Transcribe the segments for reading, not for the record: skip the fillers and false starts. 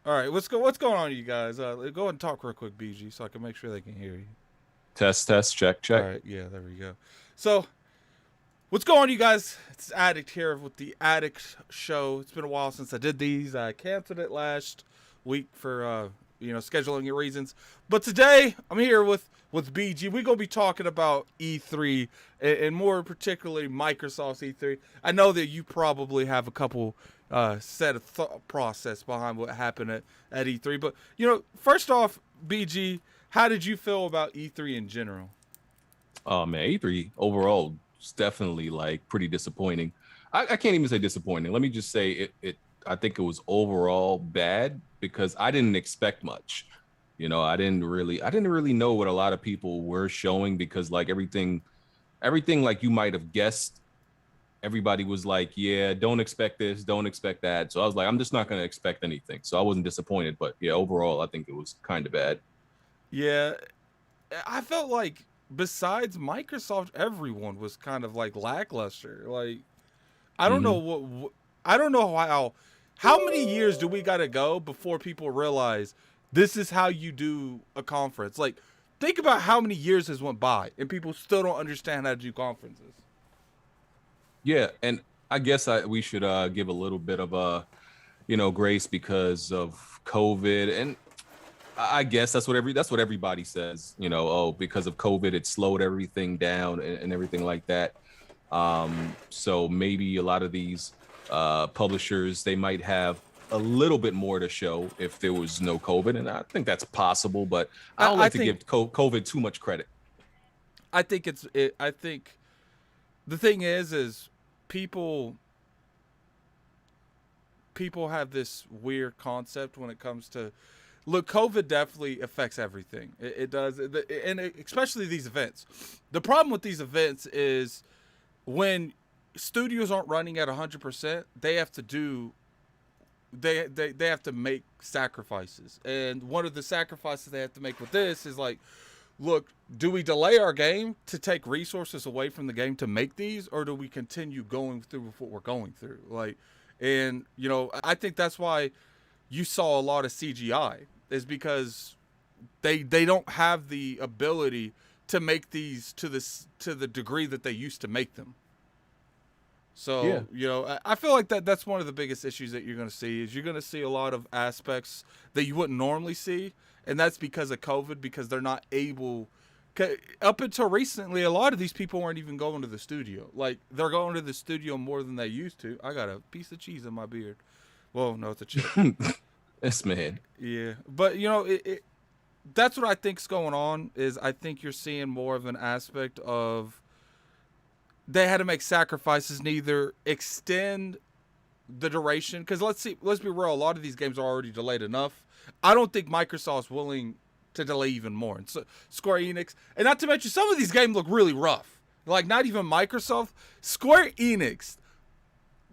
All right, what's going on, you guys? Go ahead and talk real quick, BG, so I can make sure they can hear you. Test, test, check, All check. right, yeah, there we go. So, what's going on, you guys? It's Addict here with the Addict Show. It's been a while since I did these. I canceled it last week for scheduling reasons. But today I'm here with BG. We're gonna be talking about E3 and more particularly Microsoft's E3. I know that you probably have a couple set of thought process behind what happened at E3. But first off, BG, how did you feel about E3 in general? Oh man, E3 overall is definitely like pretty disappointing. I can't even say disappointing. Let me just say it I think it was overall bad because I didn't expect much. I didn't really know what a lot of people were showing because like everything like you might have guessed, everybody was like, yeah, don't expect this, don't expect that. So I was like, I'm just not gonna expect anything. So I wasn't disappointed, but yeah, overall I think it was kind of bad. Yeah, I felt like besides Microsoft, everyone was kind of like lackluster. Like I don't know Hmm. I don't know how many years do we got to go before people realize this is how you do a conference? Like think about how many years has went by and people still don't understand how to do conferences. Yeah, and I guess we should give a little bit of grace because of COVID, and I guess that's what everybody says. Oh, because of COVID, it slowed everything down and everything like that. So maybe a lot of these publishers they might have a little bit more to show if there was no COVID, and I think that's possible. But I don't I like to think give COVID too much credit. I think the thing is people people have this weird concept when it comes to look. COVID definitely affects everything. It does, and especially these events. The problem with these events is when studios aren't running at 100%, they have to do they have to make sacrifices. And one of the sacrifices they have to make with this is like, look, do we delay our game to take resources away from the game to make these, or do we continue going through with what we're going through? Like, and I think that's why you saw a lot of CGI is because they don't have the ability to make these to the degree that they used to make them. Yeah, So I feel like that's one of the biggest issues that you're going to see is you're going to see a lot of aspects that you wouldn't normally see, and that's because of COVID because they're not able. Up until recently, a lot of these people weren't even going to the studio. Like they're going to the studio more than they used to. I got a piece of cheese in my beard. Well, no, it's a chip. this man. Yeah, but that's what I think's going on. Is I think you're seeing more of an aspect of they had to make sacrifices, neither extend the duration because let's be real, a lot of these games are already delayed enough. I don't think Microsoft's willing to delay even more, and so Square Enix, and not to mention some of these games look really rough, like not even Microsoft. Square Enix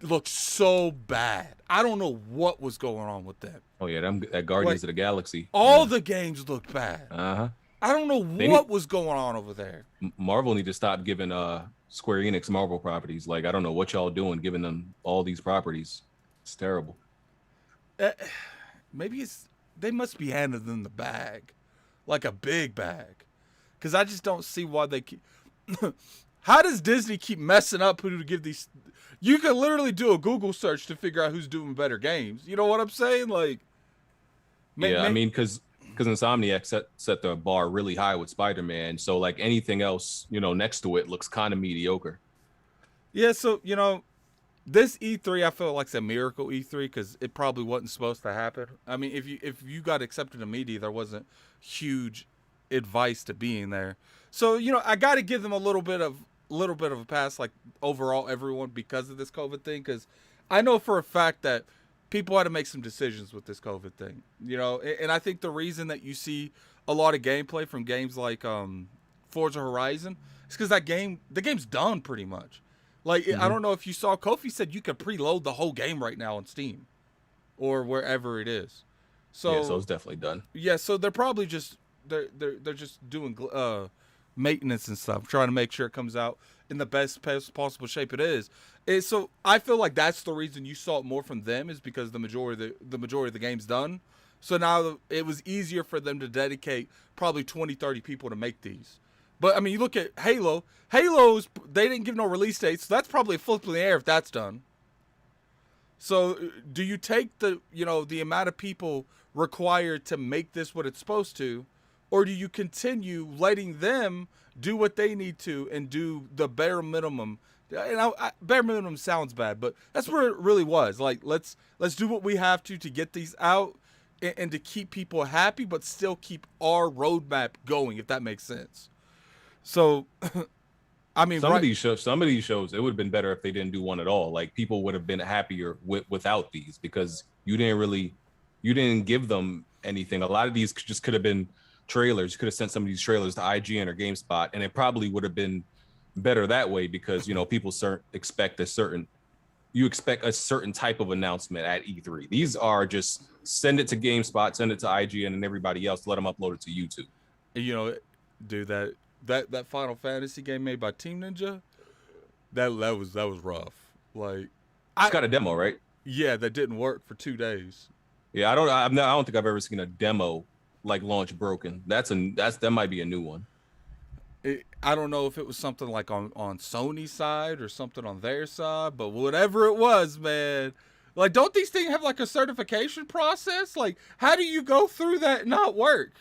looks so bad. I don't know what was going on with that. Oh yeah, that Like Guardians of the Galaxy. all Yeah. the games look bad. Uh-huh. I don't know They need what was going on over there. Marvel need to stop giving Square Enix Marvel properties. Like I don't know what y'all doing giving them all these properties. It's terrible. uh, Maybe it's they must be handing them the bag, like a big bag, because I just don't see why they keep. How does Disney keep messing up who to give these? You can literally do a Google search to figure out who's doing better games. You know what I'm saying? Like, Yeah, I may, mean because Insomniac set the bar really high with Spider-Man. So like anything else, next to it looks kind of mediocre. yeah. So this E3 I feel like it's a miracle E3 because it probably wasn't supposed to happen. I mean, if you got accepted in media, there wasn't huge advice to being there. So I got to give them a little bit of a pass, like overall everyone because of this COVID thing. Because I know for a fact that people had to make some decisions with this COVID thing. And I think the reason that you see a lot of gameplay from games like Forza Horizon is because the game's done pretty much. Like I Hmm. don't know if you saw, Kofi said you could preload the whole game right now on Steam or wherever it is. Yeah, so So it's definitely done. yeah, so they're probably just they're just doing maintenance and stuff, trying to make sure it comes out in the best possible shape it is. So I feel like that's the reason you saw it more from them is because the majority of the game's done. So now it was easier for them to dedicate probably 20, 30 people to make these. But I mean, you look at Halo. Halo's they didn't give no release date, so that's probably a flip in the air if that's done. So do you take the amount of people required to make this what it's supposed to, or do you continue letting them do what they need to and do the bare minimum? And bare minimum sounds bad, but that's where it really was. Like let's do what we have to get these out and to keep people happy, but still keep our roadmap going, if that makes sense. So, I mean, some of these shows, it would have been better if they didn't do one at all. Like people would have been happier without these because you didn't give them anything. A lot of these just could have been trailers. You could have sent some of these trailers to IGN or GameSpot, and it probably would have been better that way because people expect a certain type of announcement at E3. These are just send it to GameSpot, send it to IGN and everybody else, let them upload it to YouTube. Do that Final Fantasy game made by Team Ninja, that was rough. Like, it's got a demo, right? Yeah, that didn't work for 2 days. Yeah, I don't think I've ever seen a demo like launch broken. That might be a new one. I don't know if it was something like on Sony's side or something on their side, but whatever it was, man, like, don't these things have like a certification process? Like, how do you go through that and not work?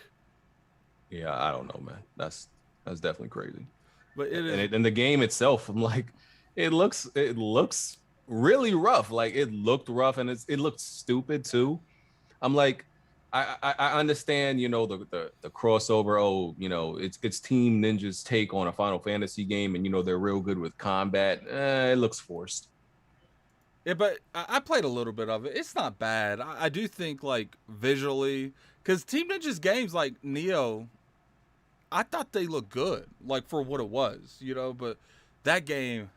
Yeah, I don't know, man. That's definitely crazy. But it is, and the game itself, I'm like, it looks really rough. Like it looked rough and it looked stupid too. I'm like, I understand, the crossover. Oh, it's Team Ninja's take on a Final Fantasy game, and they're real good with combat. It looks forced. Yeah, but I played a little bit of it. It's not bad. I do think like visually, because Team Ninja's games like Neo, I thought they looked good, like for what it was, But that game,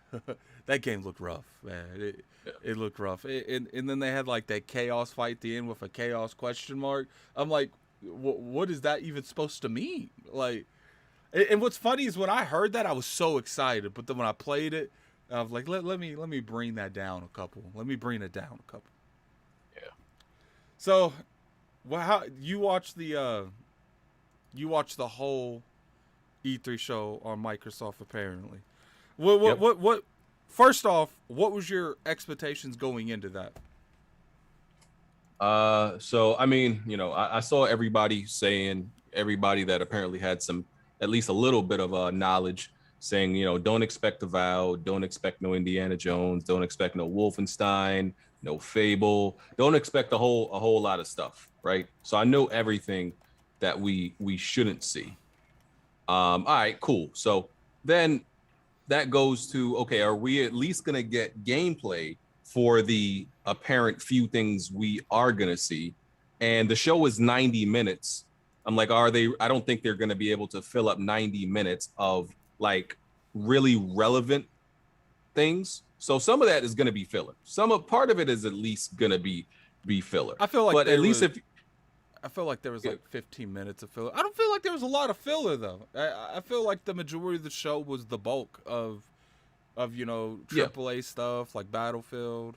that game looked rough, man. It looked rough. And then they had like that chaos fight at the end with a chaos question mark. I'm like, what is that even supposed to mean? Like, and what's funny is when I heard that, I was so excited. But then when I played it, I was like, let me bring that down a couple. Let me bring it down a couple. Yeah. So, how you watched the whole E3 show on Microsoft apparently. What first off, what was your expectations going into that? So I mean, I saw everybody that apparently had at least a little bit of knowledge saying, don't expect the Vow, don't expect no Indiana Jones, don't expect no Wolfenstein, no Fable, don't expect a whole lot of stuff, right? So I know everything that we shouldn't see. All right, cool. So then that goes to, okay, are we at least going to get gameplay for the apparent few things we are going to see? And the show is 90 minutes. I'm like, I don't think they're going to be able to fill up 90 minutes of like really relevant things. So some of that is going to be filler. Part of it is at least going to be filler. I feel like, but at least I feel like there was like 15 minutes of filler. I don't feel like there was a lot of filler though. I feel like the majority of the show was the bulk of AAA stuff like Battlefield.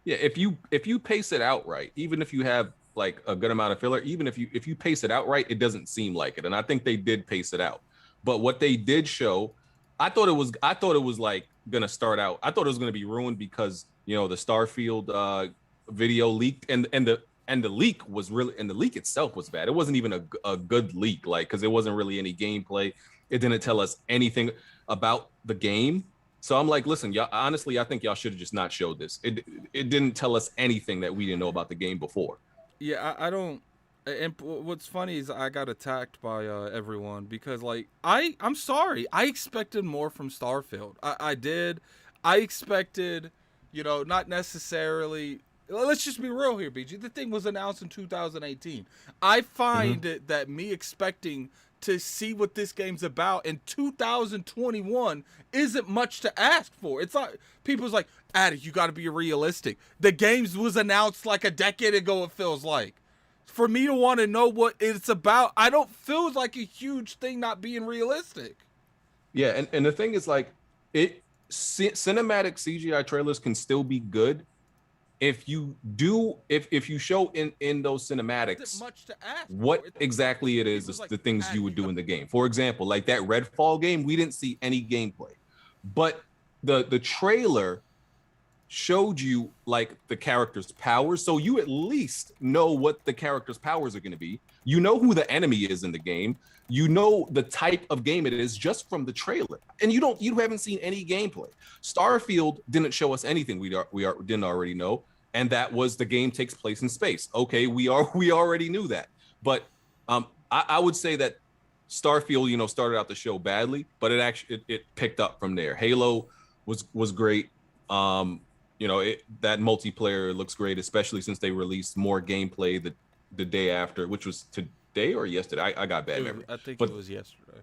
Yeah, if you pace it out right, even if you have like a good amount of filler, even if you pace it out right, it doesn't seem like it. And I think they did pace it out. But what they did show, I thought it was like gonna start out. I thought it was gonna be ruined because the Starfield video leaked and the leak was really, and the leak itself was bad. It wasn't even a good leak, like, because it wasn't really any gameplay. It didn't tell us anything about the game. So I'm like, listen, y'all, honestly, I think y'all should have just not showed this. It didn't tell us anything that we didn't know about the game before. Yeah, I don't. And what's funny is I got attacked by everyone because, like, I'm sorry. I expected more from Starfield. I did. I expected, not necessarily. Let's just be real here, BG. The thing was announced in 2018. I find it that me expecting to see what this game's about in 2021 isn't much to ask for. It's like people's like, Addy, you got to be realistic. The game was announced like a decade ago, it feels like. For me to want to know what it's about, I don't feel like a huge thing not being realistic. Yeah, and the thing is, like, cinematic CGI trailers can still be good, if you show in those cinematics Much to ask. what exactly it is like the things you would do in the game. For example, like that Redfall game, we didn't see any gameplay, but the trailer showed you like the character's powers, so you at least know what the character's powers are going to be. You know who the enemy is in the game. You know the type of game it is just from the trailer, and you haven't seen any gameplay. Starfield didn't show us anything we didn't already know, and that was the game takes place in space. Okay, we already knew that, but I would say that Starfield, started out the show badly, but it picked up from there. Halo was great. That multiplayer looks great, especially since they released more gameplay the day after, which was today or yesterday. I got bad memory. I think it was yesterday.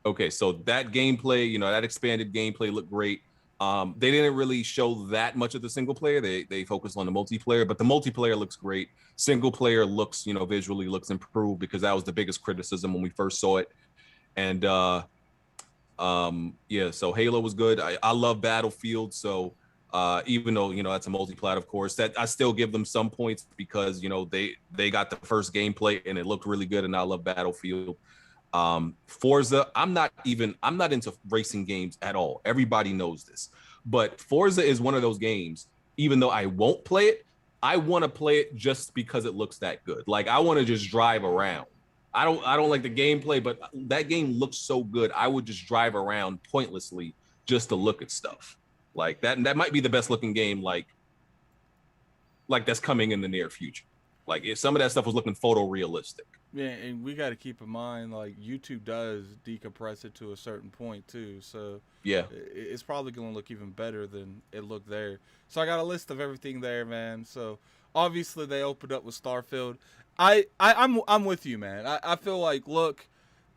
Okay, so that gameplay, that expanded gameplay looked great. They didn't really show that much of the single player. They focused on the multiplayer, but the multiplayer looks great. Single player looks, visually looks improved, because that was the biggest criticism when we first saw it. And so Halo was good. I love Battlefield, so even though that's a multi-plat, of course, that I still give them some points, because they got the first gameplay and it looked really good, and I love Battlefield. Forza, I'm not into racing games at all. Everybody knows this, but Forza is one of those games, even though I won't play it, I want to play it just because it looks that good. Like, I want to just drive around. I don't like the gameplay, but that game looks so good, I would just drive around pointlessly just to look at stuff. Like that might be the best looking game like that's coming in the near future. Like, if some of that stuff was looking photorealistic. Yeah, and we got to keep in mind, like, YouTube does decompress it to a certain point too, so yeah, it's probably going to look even better than it looked there. So I got a list of everything there, man. So obviously they opened up with Starfield. I'm with you, man. I feel like, look,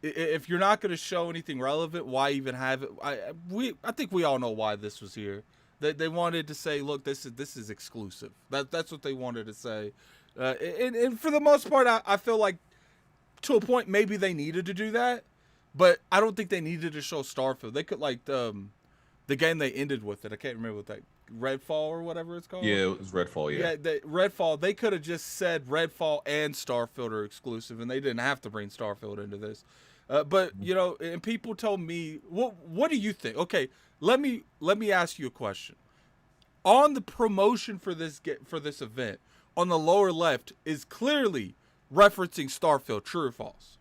if you're not going to show anything relevant, why even have it? I think we all know why this was here. They wanted to say, look, this is exclusive. That's what they wanted to say. And for the most part, I feel like, to a point, maybe they needed to do that, but I don't think they needed to show Starfield. They could, like, the game they ended with it. I can't remember what that, Redfall or whatever it's called. Yeah, it was Redfall. Yeah, Redfall. They could have just said Redfall and Starfield are exclusive, and they didn't have to bring Starfield into this. But and people told me, what do you think? Okay, let me ask you a question. On the promotion for this event, on the lower left is clearly referencing Starfield. True or false?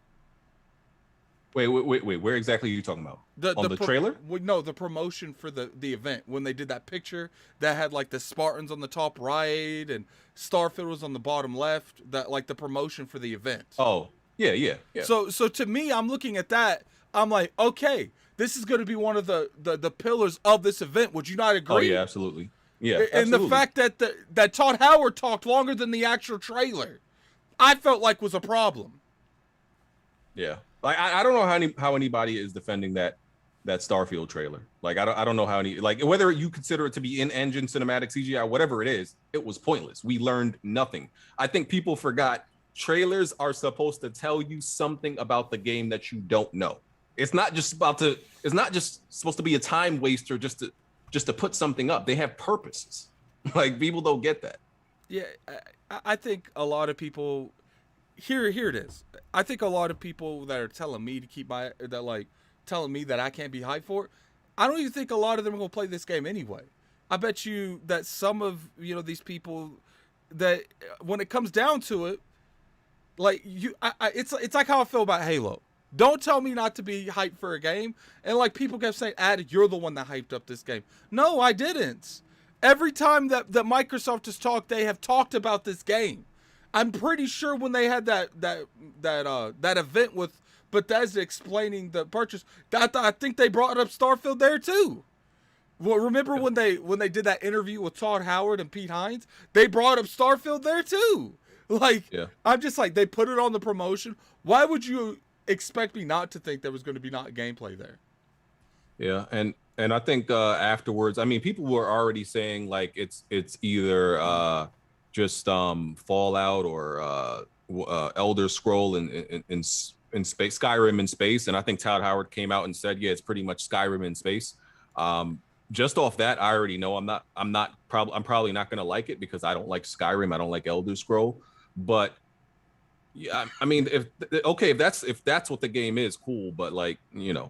Wait. Where exactly are you talking about? The trailer? No, the promotion for the event, when they did that picture that had, like, the Spartans on the top right and Starfield was on the bottom left. That, like, the promotion for the event. Oh, yeah. So to me, I'm looking at that. I'm like, okay, this is going to be one of the pillars of this event. Would you not agree? Oh yeah, absolutely. Yeah, and absolutely. the fact that Todd Howard talked longer than the actual trailer, I felt like was a problem. Yeah, like I don't know how anybody is defending that Starfield trailer. Like, I don't know how whether you consider it to be in-engine cinematic CGI, whatever it is, it was pointless. We learned nothing. I think people forgot trailers are supposed to tell you something about the game that you don't know. It's not just supposed to be a time waster just to put something up. They have purposes. Like, people don't get that. Yeah, I think a lot of people here it is. I think a lot of people that are telling me to keep telling me that I can't be hyped for it, I don't even think a lot of them are going to play this game anyway. I bet you that some of these people, that when it comes down to it, like, it's like how I feel about Halo. Don't tell me not to be hyped for a game. And, like, people kept saying, Ad, you're the one that hyped up this game. No, I didn't. Every time that Microsoft has talked, they have talked about this game. I'm pretty sure when they had that event with Bethesda explaining the purchase, I think they brought up Starfield there too. Well, remember when they did that interview with Todd Howard and Pete Hines? They brought up Starfield there too. Like, yeah. I'm just like, they put it on the promotion. Why would you expect me not to think there was going to be not gameplay there? Yeah, and I think afterwards, I mean, people were already saying, like, it's either just Fallout or Elder Scroll in space, Skyrim in space, and I think Todd Howard came out and said, yeah, it's pretty much Skyrim in space. just off that, I already know I'm probably not gonna like it because I don't like Skyrim, I don't like Elder Scroll. But yeah, I mean, if that's what the game is, cool. But like,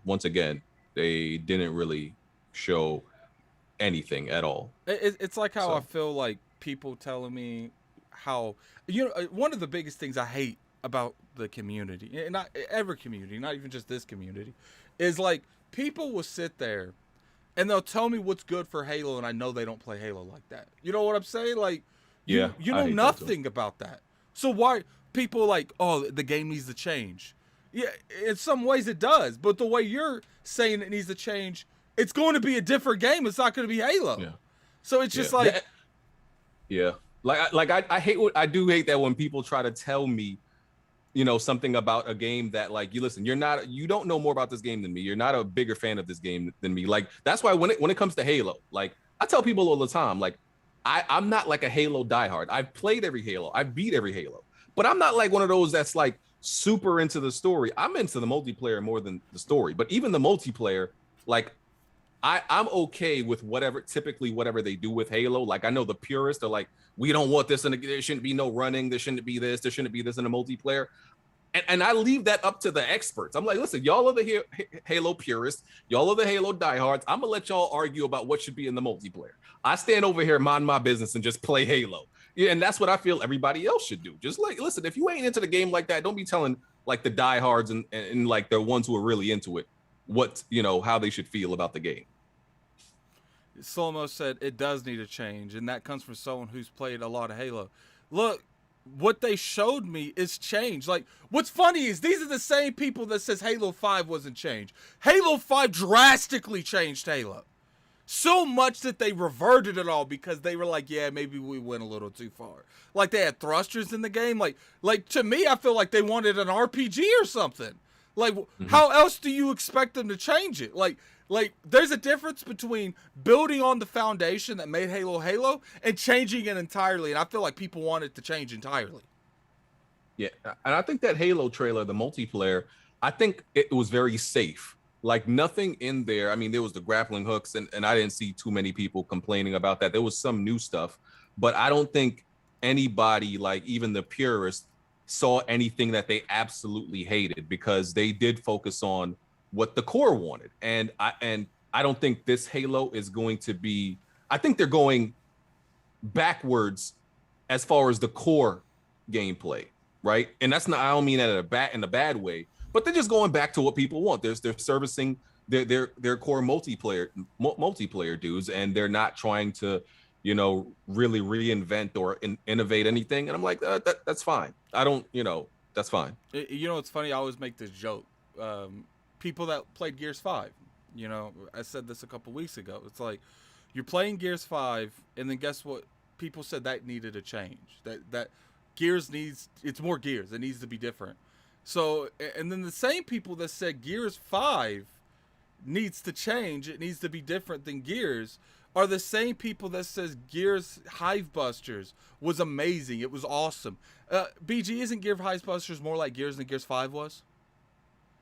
once again, they didn't really show anything at all. It's like how I So feel like people telling me how one of the biggest things I hate about the community, and not every community, not even just this community, is like people will sit there and they'll tell me what's good for Halo, and I know they don't play Halo like that. You know what I'm saying? Like yeah, you I know hate that too. nothing about that. So why people like, oh, the game needs to change? Yeah, in some ways it does, but the way you're saying it needs to change, it's going to be a different game. It's not going to be Halo. Yeah, So it's yeah, just like, yeah. I hate I do hate that when people try to tell me, something about a game that, like, you don't know more about this game than me. You're not a bigger fan of this game than me. Like, that's why when it comes to Halo, like, I tell people all the time, like, I'm not like a Halo diehard. I've played every Halo. I've beat every Halo. But I'm not like one of those that's like super into the story. I'm into the multiplayer more than the story. But even the multiplayer, like, I'm okay with typically whatever they do with Halo. Like, I know the purists are like, we don't want this, and there shouldn't be no running. There shouldn't be this. There shouldn't be this in a multiplayer. And I leave that up to the experts. I'm like, listen, y'all are the Halo purists. Y'all are the Halo diehards. I'm going to let y'all argue about what should be in the multiplayer. I stand over here, mind my business, and just play Halo. Yeah, and that's what I feel everybody else should do. Just like, listen, if you ain't into the game like that, don't be telling like the diehards and like the ones who are really into it how they should feel about the game. Slomo said, it does need a change, and that comes from someone who's played a lot of Halo. Look, what they showed me is change. Like, what's funny is these are the same people that says Halo 5 wasn't changed. Halo 5 drastically changed Halo. So much that they reverted it all because they were like, yeah, maybe we went a little too far. Like, they had thrusters in the game. Like to me, I feel like they wanted an RPG or something. Like, how else do you expect them to change it? Like, there's a difference between building on the foundation that made Halo Halo and changing it entirely. And I feel like people want it to change entirely. Yeah, and I think that Halo trailer, the multiplayer, I think it was very safe. Like, nothing in there. I mean, there was the grappling hooks, and I didn't see too many people complaining about that. There was some new stuff, but I don't think anybody, like even the purists, saw anything that they absolutely hated, because they did focus on what the core wanted. And I don't think this Halo is going to be. I think they're going backwards as far as the core gameplay, right? And that's not. I don't mean that in a bad way, but they're just going back to what people want. They're servicing their core multiplayer dudes, and they're not trying to, really reinvent or innovate anything. And I'm like, that's fine. I don't, that's fine. It's funny. I always make this joke. People that played Gears 5, I said this a couple weeks ago. It's like, you're playing Gears 5, and then guess what? People said that needed a change. That Gears it's more Gears. It needs to be different. So, and then the same people that said Gears 5 needs to change, it needs to be different than Gears, are the same people that says Gears Hivebusters was amazing. It was awesome. BG, isn't Gears Hivebusters more like Gears than Gears 5 was?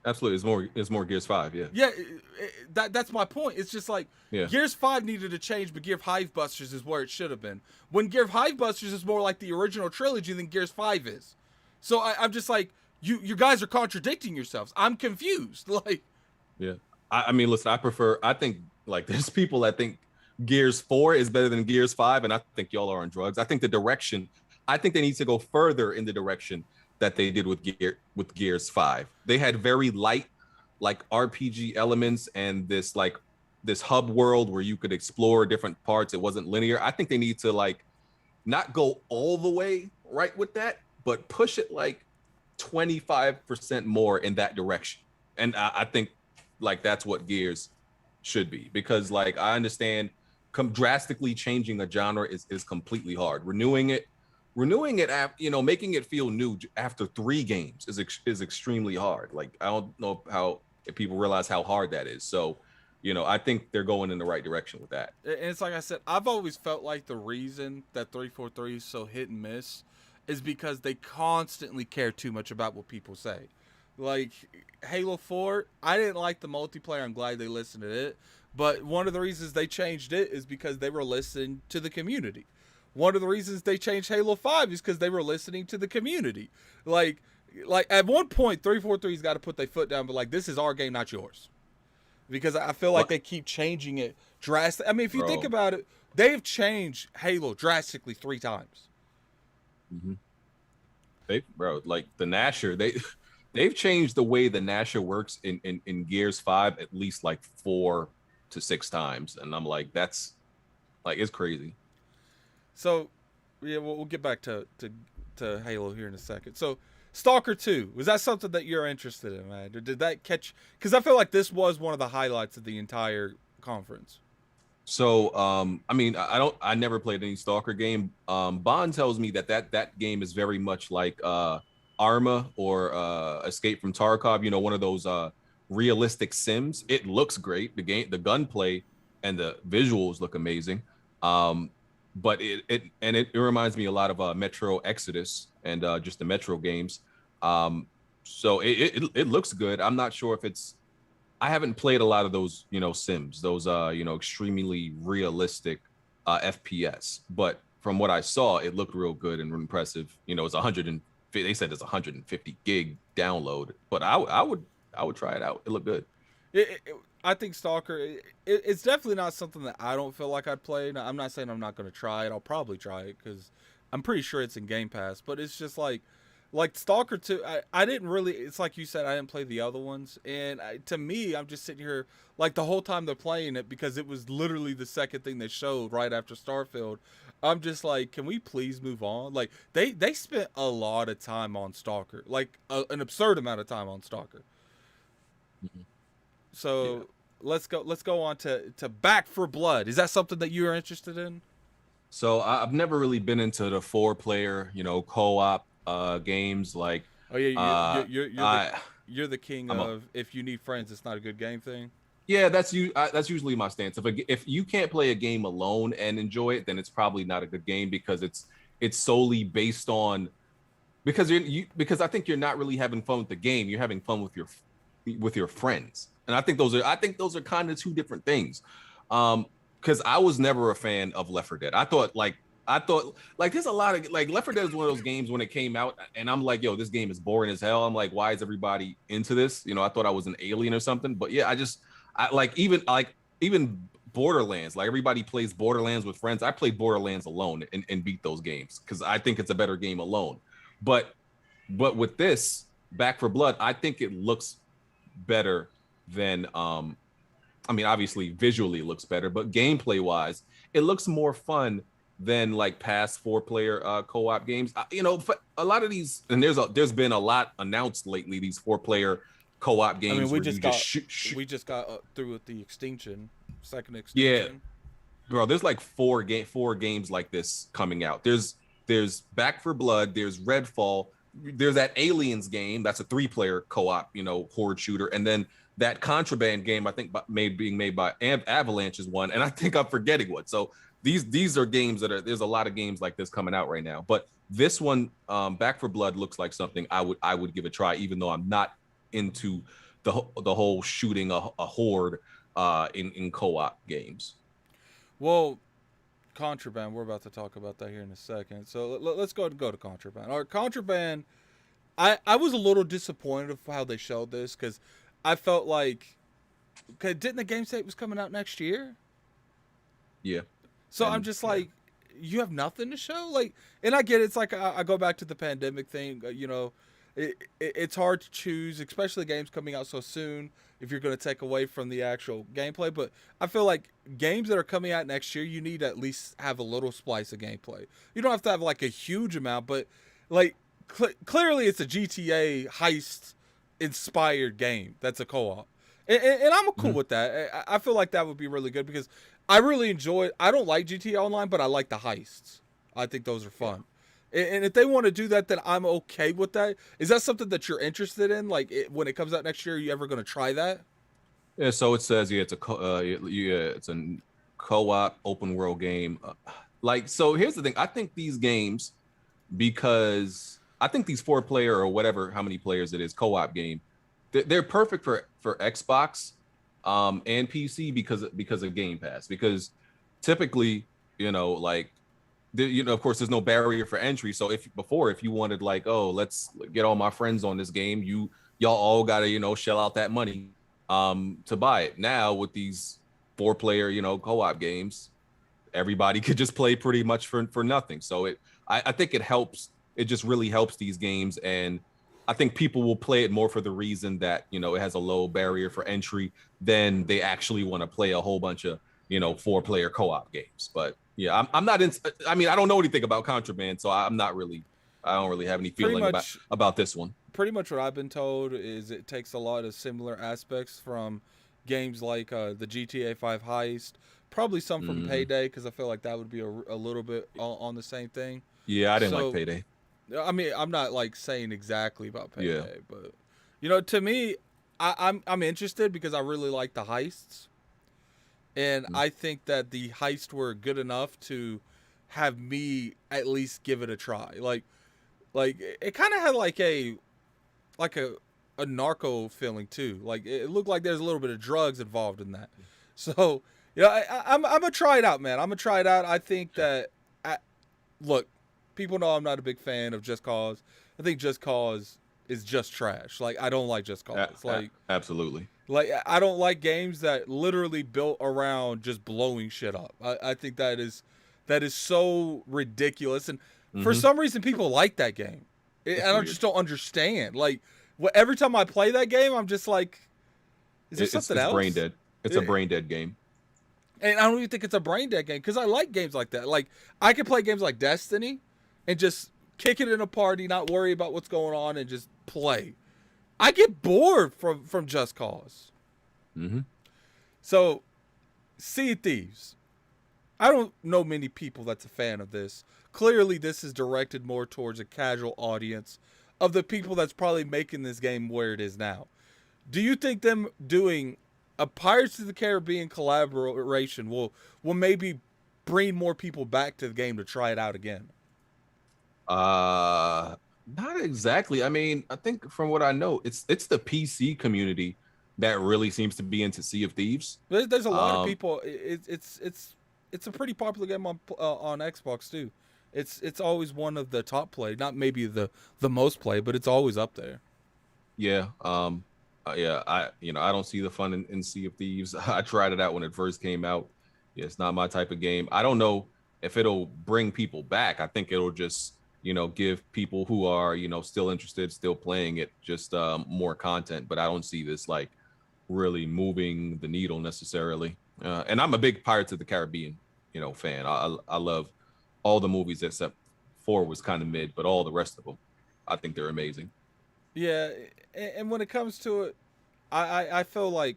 Absolutely, it's more Gears 5, yeah. Yeah, that's my point. It's just like, yeah. Gears 5 needed a change, but Gears Hivebusters is where it should have been. When Gears Hivebusters is more like the original trilogy than Gears 5 is. So I'm just like, you guys are contradicting yourselves. I'm confused. Like, yeah. I mean, listen, I think, like, there's people that think Gears 4 is better than Gears 5, and I think y'all are on drugs. I think they need to go further in the direction that they did with Gears 5. They had very light, like, RPG elements and this hub world where you could explore different parts. It wasn't linear. I think they need to, like, not go all the way right with that, but push it like 25% more in that direction. And I think, like, that's what Gears should be, because, like, I understand drastically changing a genre is completely hard. Renewing it after, making it feel new after 3 games is extremely hard. Like, I don't know if people realize how hard that is. So, I think they're going in the right direction with that. And it's like I said, I've always felt like the reason that 343 is so hit and miss is because they constantly care too much about what people say. Like Halo 4, I didn't like the multiplayer. I'm glad they listened to it. But one of the reasons they changed it is because they were listening to the community. One of the reasons they changed Halo 5 is because they were listening to the community. Like like at one point 343's got to put their foot down, but like, this is our game, not yours. Because I feel like What, they keep changing it drastically. I mean, if you think bro? about it, they've changed Halo drastically 3 times. Hmm. Like the Nasher, they've changed the way the Nasher works in Gears 5 at least like 4 to 6 times, and I'm like, that's like, it's crazy. So, yeah, we'll get back to Halo here in a second. So, Stalker 2, was that something that you're interested in, man? Or did that catch? Because I feel like this was one of the highlights of the entire conference. So, I mean, I never played any Stalker game. Bond tells me that game is very much like Arma or Escape from Tarkov. You know, one of those realistic sims. It looks great. The gunplay and the visuals look amazing. Um, but it reminds me a lot of Metro Exodus and just the Metro games. So it looks good. I'm not sure if it's I haven't played a lot of those, Sims, those extremely realistic FPS. But from what I saw, it looked real good and impressive. It's 150. They said it's 150 gig download, but I would try it out. It looked good. I think Stalker, it's definitely not something that I don't feel like I'd play. Now, I'm not saying I'm not going to try it. I'll probably try it because I'm pretty sure it's in Game Pass. But it's just like Stalker 2, I didn't really, it's like you said, I didn't play the other ones. And to me, I'm just sitting here, like the whole time they're playing it, because it was literally the second thing they showed right after Starfield. I'm just like, can we please move on? Like, they spent a lot of time on Stalker, like an absurd amount of time on Stalker. Mhm. Yeah. So let's go on to Back for Blood. Is that something that you are interested in? So I've never really been into the 4 player, co-op games. Like, Oh yeah, uh, I you're the king I'm a of if you need friends, it's not a good game thing. yeah, that's usually my stance. If you can't play a game alone and enjoy it, then it's probably not a good game because it's solely based on because I think you're not really having fun with the game. You're having fun with your friends, and I think those are kind of two different things. Because I was never a fan of Left 4 Dead. I thought like there's a lot of like Left 4 Dead is one of those games when it came out, and I'm like, yo, this game is boring as hell. I'm like, why is everybody into this? I thought I was an alien or something. But yeah, I even Borderlands. Like everybody plays Borderlands with friends. I played Borderlands alone and beat those games because I think it's a better game alone. But but with this Back for Blood, I think it looks better than I mean, obviously visually it looks better, but gameplay wise, it looks more fun than like past 4 player co-op games. A lot of these, and there's been a lot announced lately. These 4 player co-op I mean, games where you just shoot. we just got through with the extinction, second Yeah, extinction. bro. There's like four games like this coming out. There's Back for Blood. There's Redfall. There's that Aliens game. That's a 3 player co-op, horde shooter, and then that Contraband game. I think being made by Avalanche is one, and I think I'm forgetting one. So these are games that are. There's a lot of games like this coming out right now, but this one, Back for Blood, looks like something I would give a try, even though I'm not into the whole shooting a horde in co-op games. Well, Contraband. We're about to talk about that here in a second. So let's go to Contraband. All right, Contraband. I was a little disappointed of how they showed this because I felt like, okay, didn't the game say it was coming out next year? Yeah, So I'm and just yeah. like, you have nothing to show, like, and I get it, it's like I go back to the pandemic thing. It's hard to choose, especially games coming out so soon. If you're going to take away from the actual gameplay, but I feel like games that are coming out next year, you need to at least have a little splice of gameplay. You don't have to have like a huge amount, but like clearly it's a GTA heist inspired game that's a co-op, and I'm cool Mhm. with that. I feel like that would be really good because I really enjoy. I don't like GTA Online, but I like the heists. I think those are Yeah. fun. And if they want to do that, then I'm okay with that. Is that something that you're interested in? Like when it comes out next year, are you ever going to try that? Yeah, so it says yeah, it's a co-op open world game. Like, so here's the thing. I think these games, because I think these 4 player or whatever how many players it is co-op game. they're perfect for Xbox and PC because of Game Pass. Because typically, like of course, there's no barrier for entry. So if you wanted like, oh, let's get all my friends on this game, y'all all gotta shell out that money to buy it. Now with these 4-player co-op games, everybody could just play pretty much for nothing. So I think it helps. It just really helps these games, and I think people will play it more for the reason that it has a low barrier for entry than they actually want to play a whole bunch of 4-player co-op games. But yeah, I'm not in. I mean, I don't know anything about Contraband, so I don't really have any feeling about this one. Pretty much what I've been told is it takes a lot of similar aspects from games like the GTA 5 Heist, probably some from Payday, because I feel like that would be a little bit on the same thing. Yeah, I didn't like Payday. I mean, I'm not like saying exactly about Payday, but to me, I'm interested because I really like the heists, and I think that the heists were good enough to have me at least give it a try. Like it kind of had like a narco feeling too. Like it looked like there's a little bit of drugs involved in that. So I'm gonna try it out, man. I'm gonna try it out. I think that look, people know I'm not a big fan of Just Cause. I think Just Cause is just trash. Like I don't like Just Cause. Absolutely. Like I don't like games that literally built around just blowing shit up. I think that is so ridiculous, and for some reason people like that game. I just don't understand. Like every time I play that game, I'm just like, is there something else? It's brain dead. It's a brain dead game. And I don't even think it's a brain dead game because I like games like that. Like I can play games like Destiny and just kick it in a party, not worry about what's going on, and just play. I get bored from Just Cause. So, Sea of Thieves. I don't know many people that's a fan of this. Clearly, this is directed more towards a casual audience of the people that's probably making this game where it is now. Do you think them doing a Pirates of the Caribbean collaboration will maybe bring more people back to the game to try it out again? Not exactly. I mean, I think from what I know, it's the PC community that really seems to be into Sea of Thieves. There's a lot of people. It's a pretty popular game on Xbox too. It's always one of the top play, not maybe the most play, but it's always up there. Yeah. Yeah. I don't see the fun in Sea of Thieves. I tried it out when it first came out. Yeah, it's not my type of game. I don't know if it'll bring people back. I think it'll just give people who are still interested, still playing it, just more content. But I don't see this like really moving the needle necessarily. And I'm a big Pirates of the Caribbean fan. I love all the movies except 4 was kind of mid, but all the rest of them I think they're amazing. Yeah, and when it comes to it, I feel like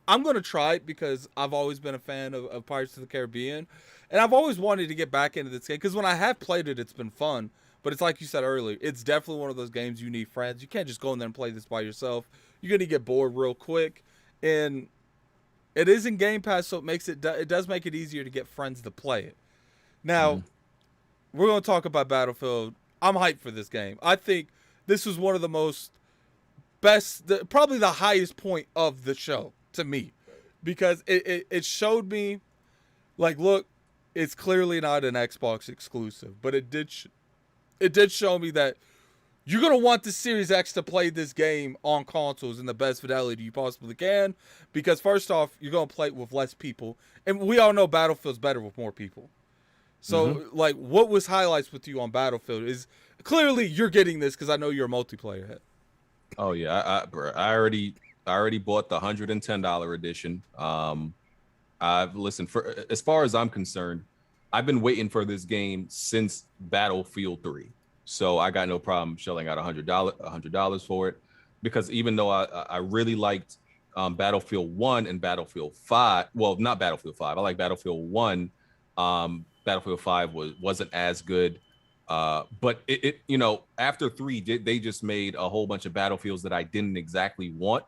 I'm gonna try it because I've always been a fan of Pirates of the Caribbean, and I've always wanted to get back into this game because when I have played it, it's been fun. But it's like you said earlier, it's definitely one of those games you need friends. You can't just go in there and play this by yourself. You're gonna get bored real quick, and it is in Game Pass, so it does make it easier to get friends to play it. Now, we're gonna talk about Battlefield. I'm hyped for this game. I think this was one of the probably the highest point of the show to me, because it showed me, like, look, it's clearly not an Xbox exclusive, but it did show me that you're going to want the Series X to play this game on consoles in the best fidelity you possibly can, because first off, you're going to play it with less people, and we all know Battlefield's better with more people. So, like, what was highlights with you on Battlefield is clearly you're getting this because I know you're a multiplayer head. Oh yeah, I already bought the $110 edition. I've listened for as far as I'm concerned, I've been waiting for this game since Battlefield 3. So I got no problem shelling out $100 for it, because even though I really liked Battlefield 1 and Battlefield 5, well, not Battlefield 5. I like Battlefield 1. Battlefield 5 wasn't as good. But it after 3, they just made a whole bunch of Battlefields that I didn't exactly want.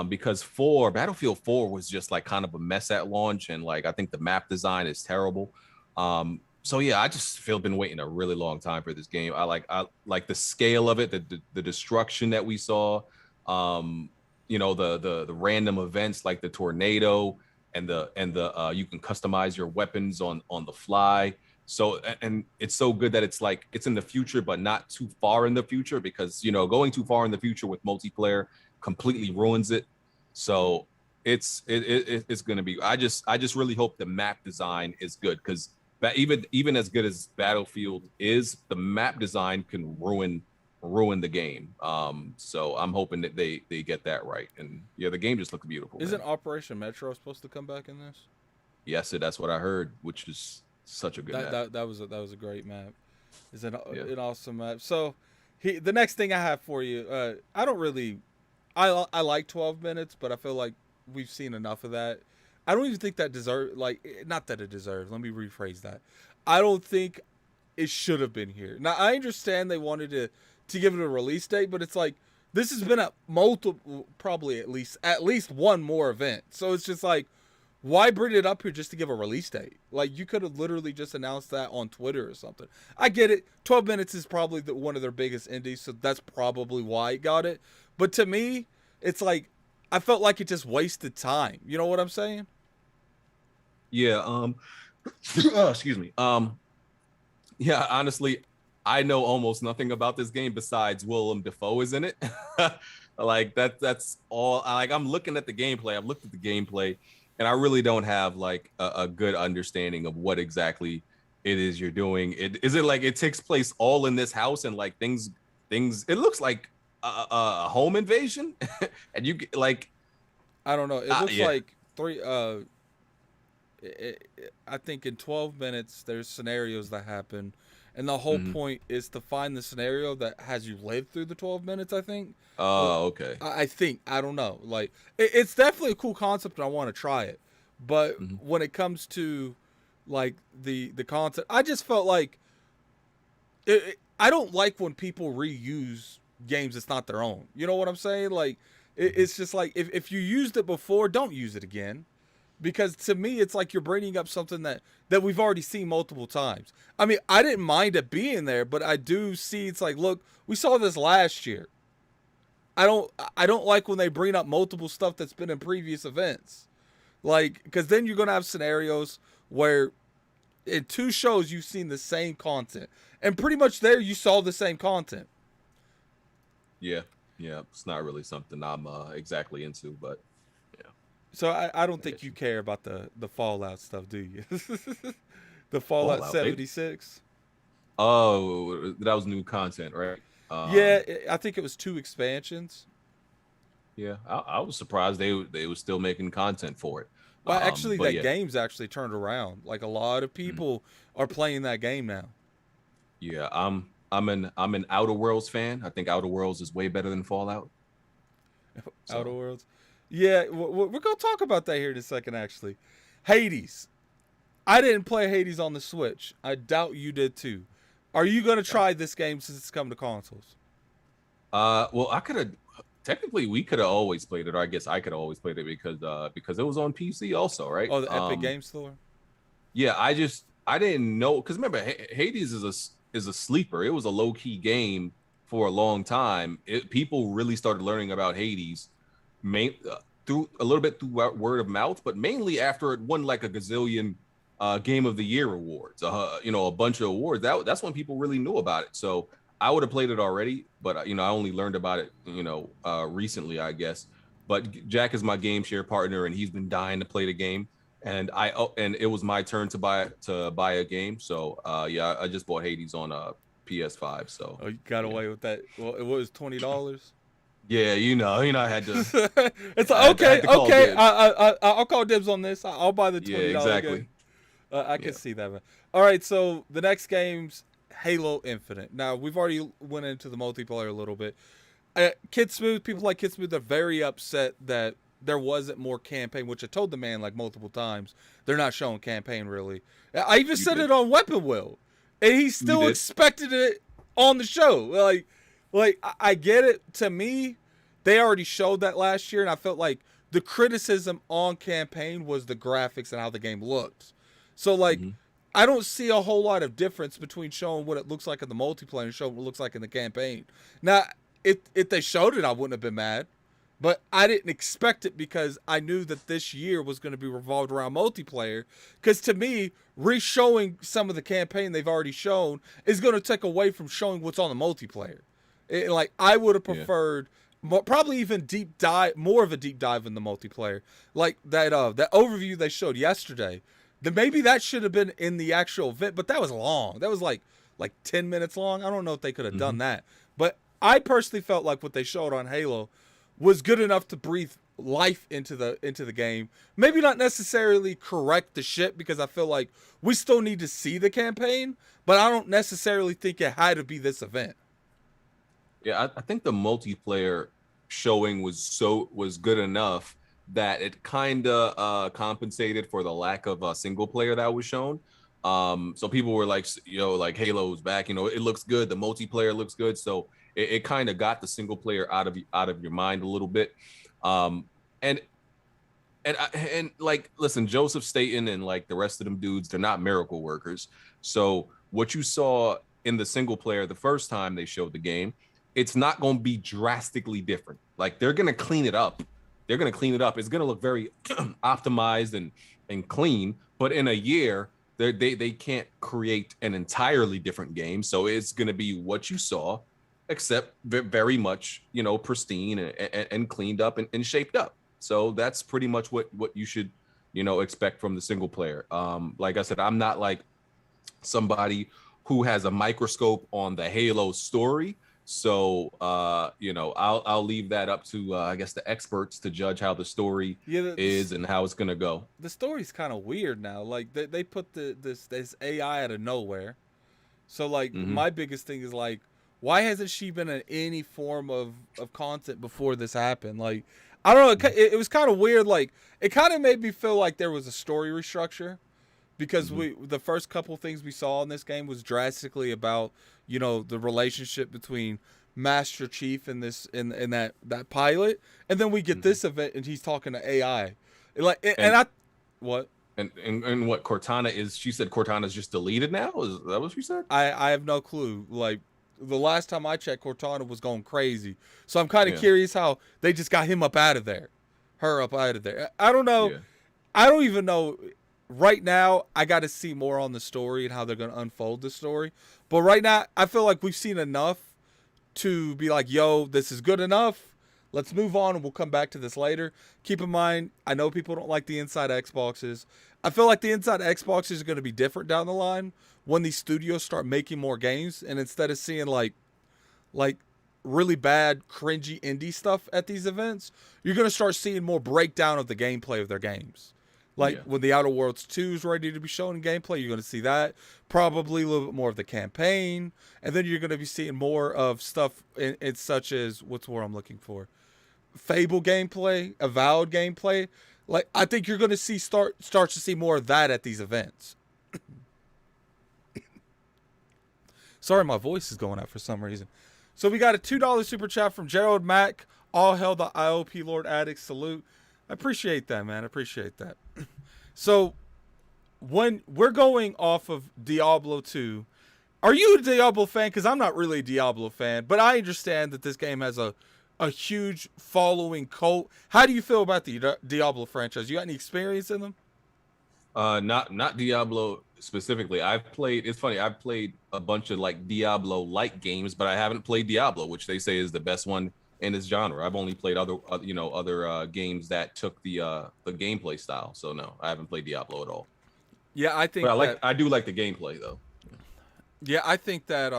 Because Battlefield 4 was just like kind of a mess at launch, and like I think the map design is terrible. So yeah, I just been waiting a really long time for this game. I like the scale of it, the destruction that we saw. You know, the random events like the tornado and the you can customize your weapons on the fly. So and it's so good that it's like it's in the future, but not too far in the future, because you know going too far in the future with multiplayer completely ruins it. So it's gonna be. I just really hope the map design is good, because even as good as Battlefield is, the map design can ruin the game. So I'm hoping that they get that right. And yeah, the game just looks beautiful. Isn't Man. Operation Metro supposed to come back in this? Yes, that's what I heard, which is such a good That map. that that was a great map. Is Yeah. an awesome map. So, the next thing I have for you, I don't really, I like 12 minutes, but I feel like we've seen enough of that. I don't even think that deserve like not that it deserves. Let me rephrase that. I don't think it should have been here. Now I understand they wanted to give it a release date, but it's like this has been a multiple, probably at least one more event. So it's just like, why bring it up here just to give a release date? Like you could have literally just announced that on Twitter or something. I get it. 12 minutes is probably one of their biggest indies, so that's probably why it got it. But to me, it's like I felt like it just wasted time. You know what I'm saying? Yeah. Oh, excuse me. Yeah. Honestly, I know almost nothing about this game besides Willem Dafoe is in it. Like that's all. Like I'm looking at the gameplay. I've looked at the gameplay, and I really don't have like a good understanding of what exactly it is you're doing. Is it like it takes place all in this house and like things? It looks like a home invasion, and you like I don't know. It looks yeah. like three. I think in 12 minutes there's scenarios that happen, and the whole Mhm. point is to find the scenario that has you live through the 12 minutes. I think. Oh, okay. I think I don't know. Like it's definitely a cool concept, and I want to try it. But Mhm. when it comes to like the concept, I just felt like I don't like when people reuse games that's not their own. You know what I'm saying? Like Mhm. it's just like if you used it before, don't use it again. Because to me, it's like you're bringing up something that we've already seen multiple times. I mean, I didn't mind it being there, but I do see it's like, look, we saw this last year. I don't like when they bring up multiple stuff that's been in previous events. Like, because then you're gonna have scenarios where in two shows you've seen the same content, and pretty much there you saw the same content. Yeah. Yeah. It's not really something I'm exactly into, but yeah, So I don't I think get you you. care about the Fallout stuff, do you? The Fallout Fallout. They 76. Oh, that was new content, right? Yeah, I think it was two expansions. Yeah, I was surprised they were still making content for it. Well, actually, But that yeah, game's actually turned around. Like a lot of mm, people are playing that game now. yeah, I'm an Outer Worlds fan. I think Outer Worlds is way better than Fallout. Outer So Worlds. Yeah, we're gonna talk about that here in a second. Actually, Hades. I didn't play Hades on the Switch. I doubt you did too. Are you gonna yeah. try this game since it's coming to consoles? Well, I could have technically we could have always played it, or I guess I could have always played it because it was on PC also, right? Oh, the Epic Game Store. Yeah, I didn't know because remember Hades is a sleeper. It was a low key game for a long time. People really started learning about Hades main, through a little bit through word of mouth, but mainly after it won like a gazillion Game of the Year awards. You know, a bunch of awards. That's when people really knew about it. So I would have played it already, but you know, I only learned about it, you know, recently, I guess. But Jack is my game share partner, and he's been dying to play the game, and it was my turn to buy a game. So yeah, I just bought Hades on a PS5. So Oh, you got yeah, away with that. Well, it was $20. yeah, I had to It's I like had, I okay, had to call okay. dibs. I'll call dibs on this. I'll buy the Yeah, $20 game. exactly. I can Yeah. see that, man. All right, so the next game's Halo Infinite. Now we've already went into the multiplayer a little bit. Kid Smooth, people like Kid Smooth are very upset that there wasn't more campaign, which I told the man like multiple times. They're not showing campaign really. I even You said did. it on Weapon Wheel, and he You still did. expected it on the show. Like I get it. To me, they already showed that last year, and I felt like the criticism on campaign was the graphics and how the game looked. So like, Hmm. I don't see a whole lot of difference between showing what it looks like in the multiplayer and showing what it looks like in the campaign. Now, if they showed it, I wouldn't have been mad. But I didn't expect it because I knew that this year was going to be revolved around multiplayer. Because to me, re-showing some of the campaign they've already shown is going to take away from showing what's on the multiplayer. Like I would have Yeah. preferred probably even more of a deep dive in the multiplayer, like that overview they showed yesterday. Then maybe that should have been in the actual event, but that was long. That was like 10 minutes long. I don't know if they could have Hmm. done that, but I personally felt like what they showed on Halo was good enough to breathe life into the game. Maybe not necessarily correct the ship because I feel like we still need to see the campaign, but I don't necessarily think it had to be this event. Yeah, I think the multiplayer showing was good enough that it kind of compensated for the lack of a single player that was shown. So people were like, like Halo's back. It looks good. The multiplayer looks good. So it kind of got the single player out of your mind a little bit. Um, and and like, listen, Joseph Staten and like the rest of them dudes, they're not miracle workers. So what you saw in the single player the first time they showed the game, it's not going to be drastically different. Like they're going to clean it up. They're going to clean it up. It's going to look very optimized and clean. But in a year, they can't create an entirely different game. So it's going to be what you saw, except very much pristine and cleaned up and shaped up. So that's pretty much what you should expect from the single player. Like I said, I'm not like somebody who has a microscope on the Halo story. So I'll leave that up to I guess the experts to judge how the story Yeah, is and how it's gonna go. the story's kind of weird now. Like they put this AI out of nowhere. So like Hmm. my biggest thing is like, why hasn't she been in any form of content before this happened? Like I don't know. It was kind of weird. Like it kind of made me feel like there was a story restructure because Hmm. the first couple things we saw in this game was drastically about the relationship between Master Chief and this and that pilot, and then we get Hmm. this event and he's talking to AI, like and And I what and what Cortana is? She said Cortana's just deleted now. Is that what she said? I have no clue. Like the last time I checked, Cortana was going crazy, so I'm kind of Yeah. curious how they just got him up out of there, her up out of there. I don't know. Yeah. I don't even know. Right now, I got to see more on the story and how they're going to unfold the story. But right now, I feel like we've seen enough to be like, yo, this is good enough. Let's move on and we'll come back to this later. Keep in mind, I know people don't like the inside Xboxes. I feel like the inside Xboxes are going to be different down the line when these studios start making more games. And instead of seeing like really bad, cringy indie stuff at these events, you're going to start seeing more breakdown of the gameplay of their games. Like Yeah. when the Outer Worlds 2 is ready to be shown in gameplay, you're going to see that. Probably a little bit more of the campaign. And then you're going to be seeing more of stuff in such as, what's the word I'm looking for? Fable gameplay, Avowed gameplay. Like I think you're going to start to see more of that at these events. Sorry, my voice is going out for some reason. So we got a $2 super chat from Gerald Mack. All hell the IOP Lord Addict salute. I appreciate that, man. I appreciate that. So when we're going off of Diablo 2, are you a Diablo fan? Because I'm not really a Diablo fan, but I understand that this game has a huge following cult. How do you feel about the Diablo franchise? You got any experience in them? Not Diablo specifically. I've played. It's funny. I've played a bunch of like Diablo-like games, but I haven't played Diablo, which they say is the best one in this genre. I've only played other games that took the gameplay style. So no, I haven't played Diablo at all. Yeah, I But think that. I do like the gameplay though. Yeah, I think that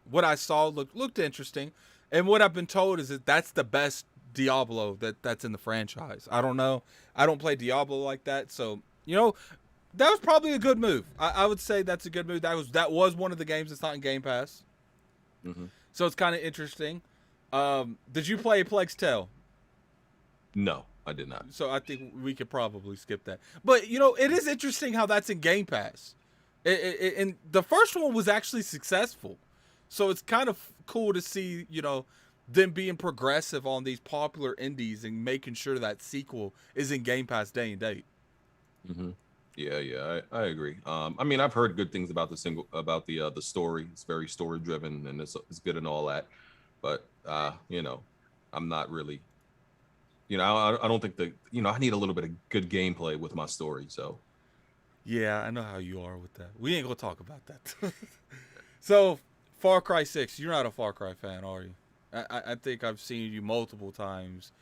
what I saw looked interesting, and what I've been told is that that's the best Diablo that's in the franchise. I don't know. I don't play Diablo like that, so that was probably a good move. I would say that's a good move. That was one of the games that's not in Game Pass, Hmm. so it's kind of interesting. Did you play Plague's Tale? No, I did not. So I think we could probably skip that. But it is interesting how that's in Game Pass. And the first one was actually successful, so it's kind of cool to see them being progressive on these popular indies and making sure that sequel is in Game Pass day and date. Hmm. Yeah, I agree. I mean, I've heard good things about the story. It's very story driven and it's good and all that. But I'm not really. I don't think I need a little bit of good gameplay with my story. So Yeah, I know how you are with that. We ain't gonna talk about that. So, Far Cry 6, you're not a Far Cry fan, are you? I think I've seen you multiple times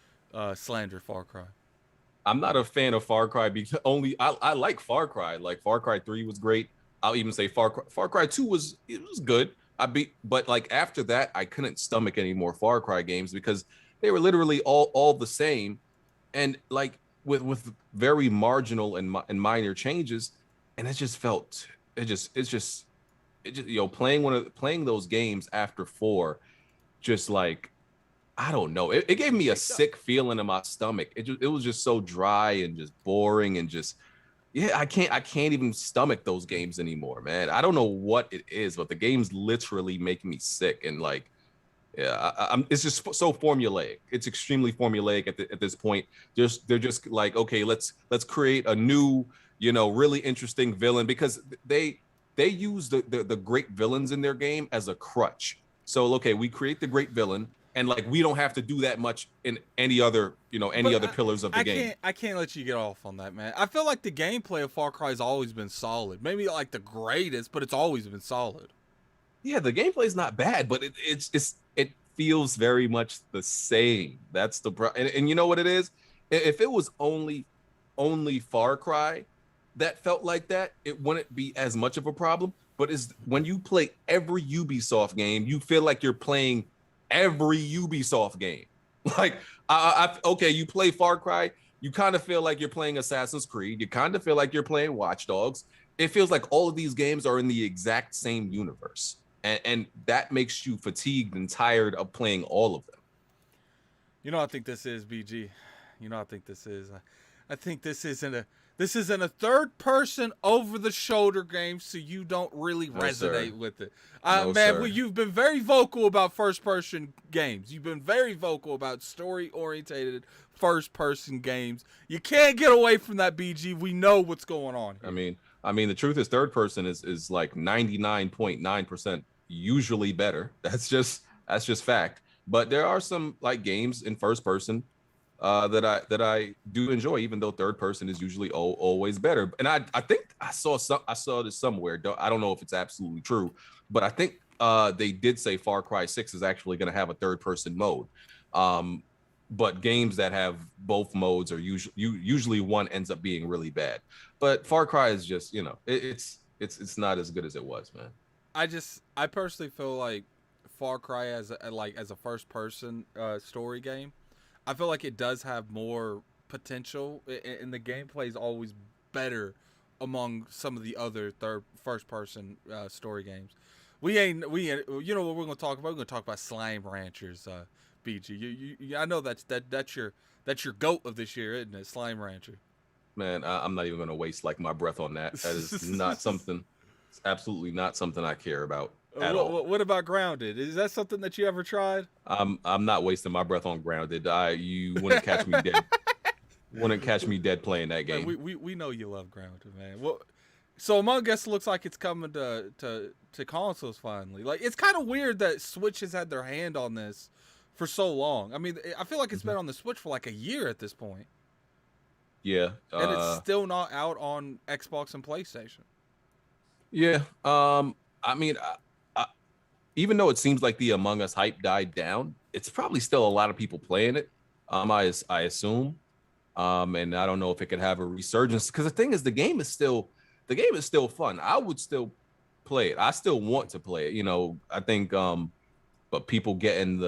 slander Far Cry. I'm not a fan of Far Cry because I like Far Cry. Like Far Cry 3 was great. I'll even say Far Cry 2 was good. But like after that, I couldn't stomach any more Far Cry games because they were literally all the same, and like with very marginal and minor changes, and it just felt it just playing those games after 4, just like I don't know. It gave me a sick feeling in my stomach. It was just so dry and just boring and just I can't even stomach those games anymore, man. I don't know what it is, but the games literally make me sick and like I'm it's just so formulaic. It's extremely formulaic at this point. They're just like, okay, let's create a new, really interesting villain because they use the great villains in their game as a crutch. So okay, we create the great villain, and like we don't have to do that much in any other any But other pillars of the game. I can't let you get off on that, man. I feel like the gameplay of Far Cry has always been solid. Maybe like the greatest, but it's always been solid. Yeah, the gameplay is not bad, but it feels very much the same. That's the and you know what it is? If it was only Far Cry that felt like that, it wouldn't be as much of a problem. But is when you play every Ubisoft game, you feel like you're playing every Ubisoft game. Like, okay, you play Far Cry, you kind of feel like you're playing Assassin's Creed, you kind of feel like you're playing Watch Dogs. It feels like all of these games are in the exact same universe, and that makes you fatigued and tired of playing all of them. You know, I think this is BG. You know, I think this is. I think this isn't a third person over the shoulder game, so you don't really No, resonate sir. with it. No, Man, sir. well, you've been very vocal about first person games. You've been very vocal about story orientated first person games. You can't get away from that, BG. We know what's going on here. I mean, the truth is, third person is like 99.9% usually better. That's just fact. But there are some like games in first person that I do enjoy, even though third person is usually always better. And I think I saw this somewhere. I don't know if it's absolutely true, but I think they did say Far Cry 6 is actually going to have a third person mode. Um, but games that have both modes are usually one ends up being really bad. But Far Cry is just it's not as good as it was, man. I personally feel like Far Cry as a first person story game, I feel like it does have more potential, and the gameplay is always better among some of the other third first person story games. You know what we're gonna talk about? We're gonna talk about Slime Ranchers, BG. I know that's your goat of this year, isn't it? Slime Rancher. Man, I'm not even going to waste like my breath on that. That is not something. It's absolutely not something I care about at all. What about Grounded? Is that something that you ever tried? I'm not wasting my breath on Grounded. You wouldn't catch me dead. Wouldn't catch me dead playing that Man, game. we know you love Grounded, man. Well, so Among Us looks like it's coming to consoles finally. Like, it's kind of weird that Switch has had their hand on this for so long. I mean, I feel like it's Mhm. been on the Switch for like a year at this point, Yeah. and it's still not out on Xbox and PlayStation. Yeah. I mean, even though it seems like the Among Us hype died down, it's probably still a lot of people playing it. I assume. And I don't know if it could have a resurgence because the thing is, the game is still fun. I would still play it. I still want to play it. I think, but people getting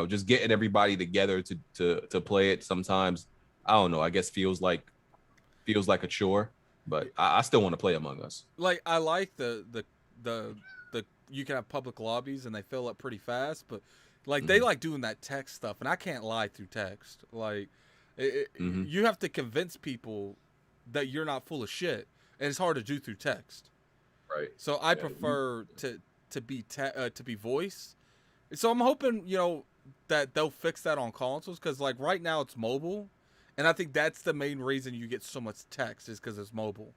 just getting everybody together to play it sometimes, I don't know. I guess feels like a chore, but I still want to play Among Us. Like, I like the you can have public lobbies and they fill up pretty fast, but like they Hmm. like doing that text stuff, and I can't lie through text. Like, Hmm. you have to convince people that you're not full of shit, and it's hard to do through text. Right. So I Yeah. prefer to be voice. So I'm hoping that they'll fix that on consoles, because like right now it's mobile, and I think that's the main reason you get so much text is because it's mobile.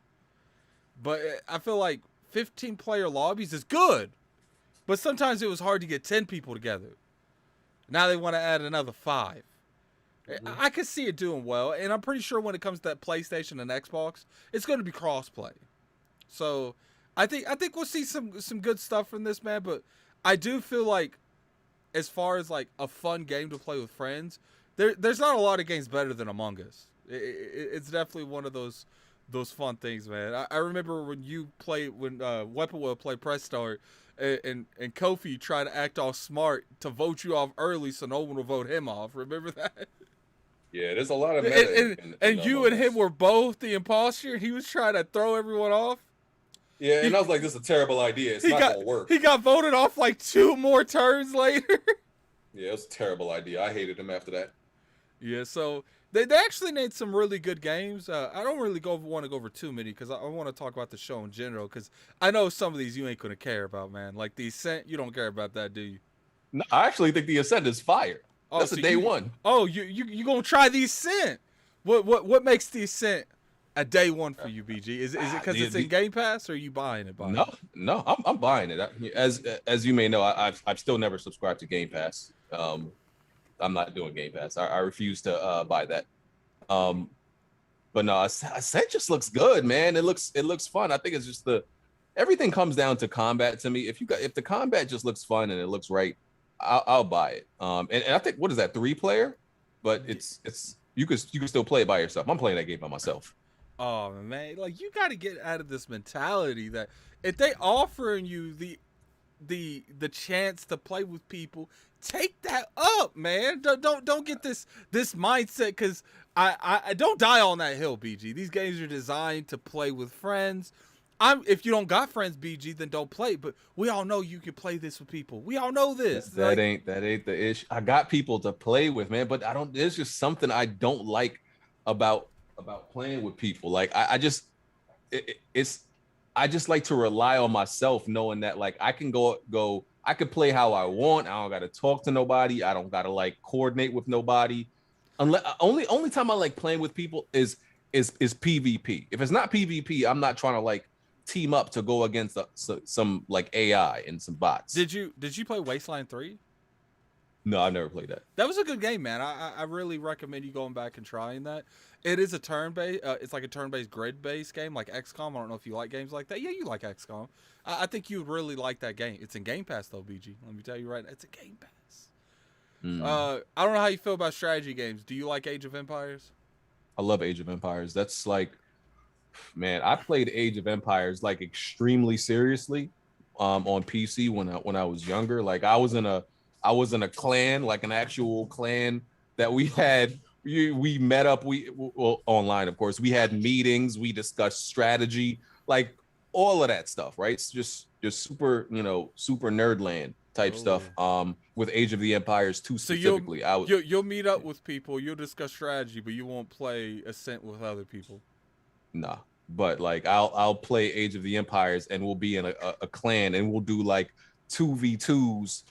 But I feel like 15 player lobbies is good, but sometimes it was hard to get 10 people together. Now they want to add another 5. Mhm. I could see it doing well, and I'm pretty sure when it comes to that PlayStation and Xbox, it's going to be crossplay. So I think we'll see some good stuff from this, man. But I do feel like as far as like a fun game to play with friends, there's not a lot of games better than Among Us. It's definitely one of those fun things, man. I remember when you played when Weapon Wheel played Press Start, and Kofi tried to act all smart to vote you off early so no one will vote him off. Remember that? Yeah, there's a lot of And meta and, in and you Among and him Us. were both the imposter. He was trying to throw everyone off. Yeah, and He I was like, this is a terrible idea. It's he not got gonna work. he got voted off like 2 more turns later. Yeah, it was a terrible idea. I hated him after that. Yeah, so they actually made some really good games. I don't really want to go over too many because I want to talk about the show in general because I know some of these you ain't gonna care about, man. Like the Ascent, you don't care about that, do you? No, I actually think the Ascent is fire. Oh, That's a so day you one. oh you gonna try the Ascent? What makes the Ascent a day one for you, BG? Is it because it's in Game Pass or are you buying it? No, no, I'm buying it. As you may know, I've still never subscribed to Game Pass. I'm not doing Game Pass. I refuse to buy that. Um, but no, Ascent just looks good, man. It looks fun. I think it's just everything comes down to combat to me. If the combat just looks fun and it looks right, I'll buy it. And I think what is that 3 player? But it's you can still play it by yourself. I'm playing that game by myself. Oh man, like you got to get out of this mentality that if they offering you the chance to play with people, take that up, man. Don't get this mindset because I don't die on that hill, BG. These games are designed to play with friends. If you don't got friends, BG, then don't play. But we all know you can play this with people. We all know this. Like, That ain't the issue. I got people to play with, man, but I don't. There's just something I don't like about playing with people. Like I just it's I just like to rely on myself, knowing that like I can go. I could play how I want. I don't got to talk to nobody. I don't got to like coordinate with nobody. Unless only time I like playing with people is PvP. If it's not PvP, I'm not trying to like team up to go against some like AI and some bots. did you play Wasteland 3? No, I've never played that. That was a good game, man. I really recommend you going back and trying that. It is a turn-based. It's like a turn-based, grid-based game, like XCOM. I don't know if you like games like that. Yeah, you like XCOM. I think you would really like that game. It's in Game Pass though, BG. Let me tell you right now, it's a Game Pass. Mm. I don't know how you feel about strategy games. Do you like Age of Empires? I love Age of Empires. That's like, man, I played Age of Empires like extremely seriously on PC when I was younger. Like I was in a clan, like an actual clan that we had. We met up. Well, online, of course. We had meetings. We discussed strategy, like all of that stuff. Right? It's just super, super nerdland type Oh. stuff. With Age of the Empires 2 So specifically, I was you'll meet up with people. You'll discuss strategy, but you won't play Ascent with other people. nah. But like I'll play Age of the Empires and we'll be in a clan and we'll do like 2v2s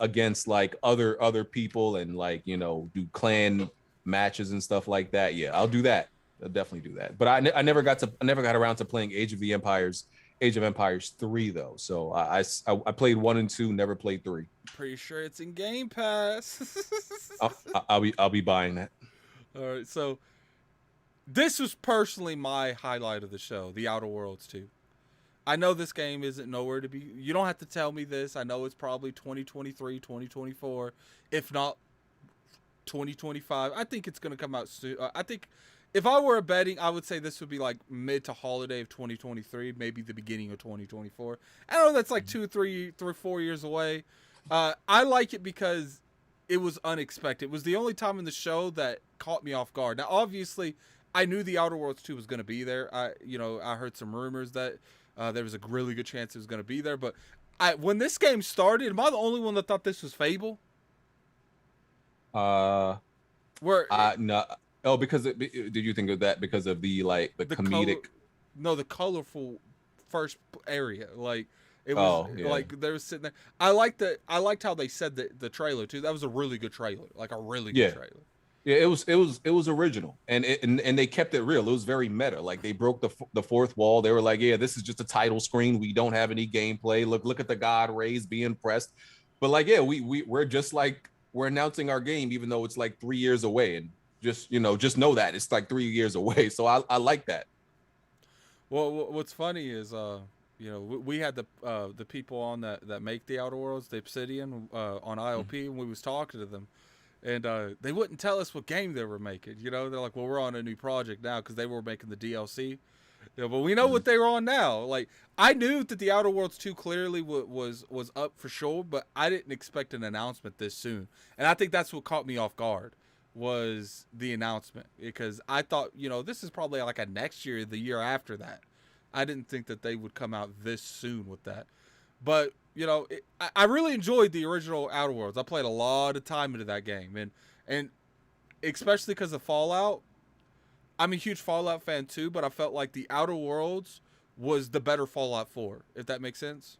against like other people and like do clan matches and stuff like that. Yeah, I'll do that. I'll definitely do that. But I never got around to playing Age of Empires 3 though. So I played 1 and 2, never played 3. Pretty sure it's in Game Pass. I'll be buying that. All right, so this was personally my highlight of the show, The Outer Worlds 2. I know this game isn't nowhere to be. You don't have to tell me this. I know it's probably 2023, 2024, if not 2025. I think it's going to come out soon. I think if I were betting, I would say this would be like mid to holiday of 2023, maybe the beginning of 2024. I know that's like 4 years away. I like it because it was unexpected. It was the only time in the show that caught me off guard. Now, obviously, I knew The Outer Worlds 2 was going to be there. I heard some rumors that there was a really good chance it was going to be there. But when this game started, am I the only one that thought this was Fable? Where No. Oh, did you think of that because of the comedic? the colorful first area, like it was Oh, yeah. like they were sitting there. I liked how they said the trailer too. That was a really good trailer, like a really good Yeah. trailer. Yeah, it was original, and they kept it real. It was very meta. Like they broke the fourth wall. They were like, "Yeah, this is just a title screen. We don't have any gameplay. Look at the god rays. Be impressed." But like, yeah, we're just like we're announcing our game, even though it's like 3 years away. And just, just know that it's like 3 years away. So I like that. Well, what's funny is, we had the people on that make the Outer Worlds, the Obsidian, on IOP, and we was talking to them, and they wouldn't tell us what game they were making. You know, they're like, "Well, we're on a new project now," because they were making the DLC. Yeah, but we know what they were on now. Like, I knew that the Outer Worlds 2 clearly was up for sure, but I didn't expect an announcement this soon. And I think that's what caught me off guard, was the announcement, because I thought, this is probably like a next year, the year after that. I didn't think that they would come out this soon with that. But, I really enjoyed the original Outer Worlds. I played a lot of time into that game, and especially because of Fallout. I'm a huge Fallout fan too, but I felt like the Outer Worlds was the better Fallout 4, if that makes sense.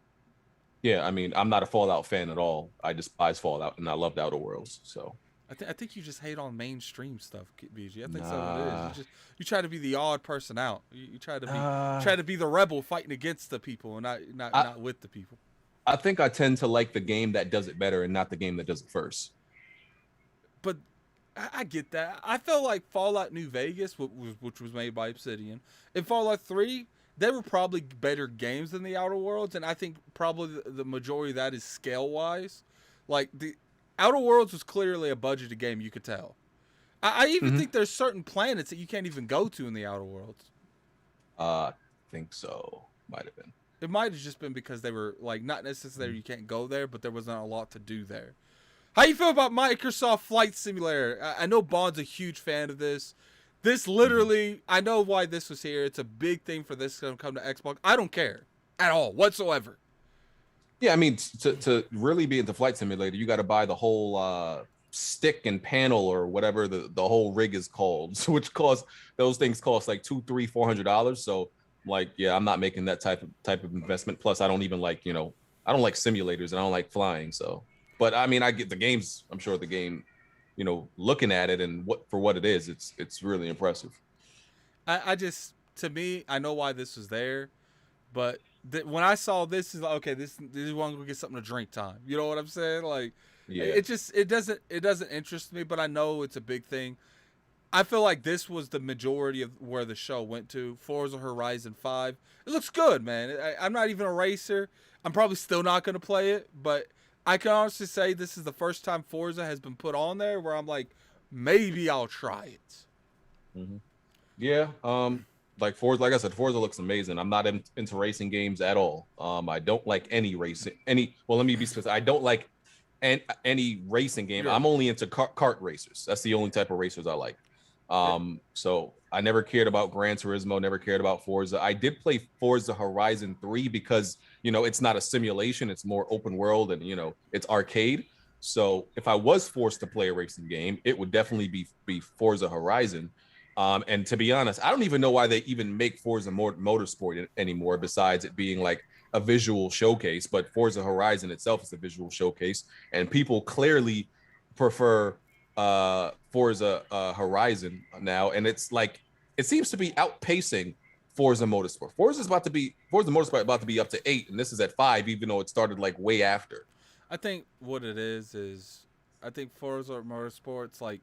Yeah, I mean, I'm not a Fallout fan at all. I despise Fallout, and I loved Outer Worlds. So I think you just hate on mainstream stuff, BG. I think so. nah, It is. You try to be the odd person out. You try to be the rebel fighting against the people and not with the people. I think I tend to like the game that does it better and not the game that does it first. But I get that. I felt like Fallout New Vegas, which was made by Obsidian, and Fallout 3, they were probably better games than the Outer Worlds, and I think probably the majority of that is scale-wise. Like, the Outer Worlds was clearly a budgeted game, you could tell. I even think there's certain planets that you can't even go to in the Outer Worlds. I think so. Might have been. It might have just been because they were, like, not necessarily you can't go there, but there wasn't a lot to do there. How you feel about Microsoft Flight Simulator? I know Bond's a huge fan of this. This literally, I know why this was here. It's a big thing for this to come to Xbox. I don't care at all, whatsoever. Yeah, I mean, to really be into Flight Simulator, you got to buy the whole stick and panel or whatever the whole rig is called, which those things cost like $200-$400. So, like, yeah, I'm not making that type of investment. Plus, I don't even like, I don't like simulators and I don't like flying. So. But I mean, I get the games. I'm sure the game, looking at it and what it is, it's really impressive. I just, to me, I know why this was there, but when I saw this, is like, okay, this is one to get something to drink time. You know what I'm saying? Like, Yeah. it doesn't interest me, but I know it's a big thing. I feel like this was the majority of where the show went to. Forza Horizon 5. It looks good, man. I'm not even a racer. I'm probably still not going to play it, but I can honestly say this is the first time Forza has been put on there where I'm like, maybe I'll try it. Mm-hmm. Yeah. Like Forza, like I said, Forza looks amazing. I'm not into racing games at all. I don't like any racing. Well, let me be specific. I don't like any racing game. I'm only into kart racers. That's the only type of racers I like. So I never cared about Gran Turismo, never cared about Forza. I did play Forza Horizon 3 because, it's not a simulation, it's more open world and, it's arcade. So if I was forced to play a racing game, it would definitely be Forza Horizon. And to be honest, I don't even know why they even make Forza Motorsport anymore, besides it being like a visual showcase. But Forza Horizon itself is a visual showcase, and people clearly prefer Forza Horizon now, and it's like it seems to be outpacing Forza Motorsport. Forza Motorsport about to be up to 8, and this is at 5, even though it started like way after. I think what it is I think Forza Motorsport's like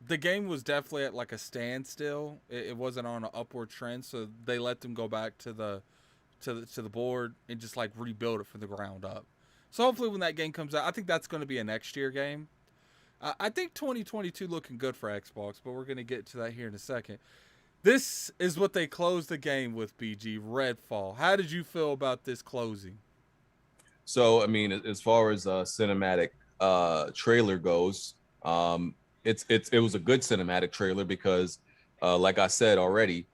the game was definitely at like a standstill. It wasn't on an upward trend, so they let them go back to the board and just like rebuild it from the ground up. So hopefully when that game comes out, I think that's going to be a next year game. I think 2022 looking good for Xbox, but we're going to get to that here in a second. This is what they closed the game with, BG, Redfall. How did you feel about this closing? So, I mean, as far as cinematic trailer goes, it was a good cinematic trailer because, like I said already,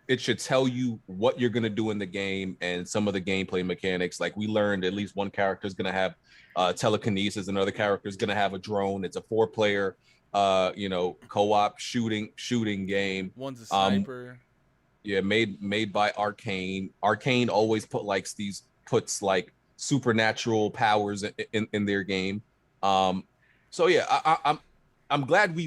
it should tell you what you're going to do in the game and some of the gameplay mechanics. Like we learned at least one character is going to have telekinesis, another character is going to have a drone. It's a 4-player, co-op shooting game. One's a sniper. Yeah, made by Arcane. Arcane always puts like supernatural powers in their game. So yeah, I'm glad we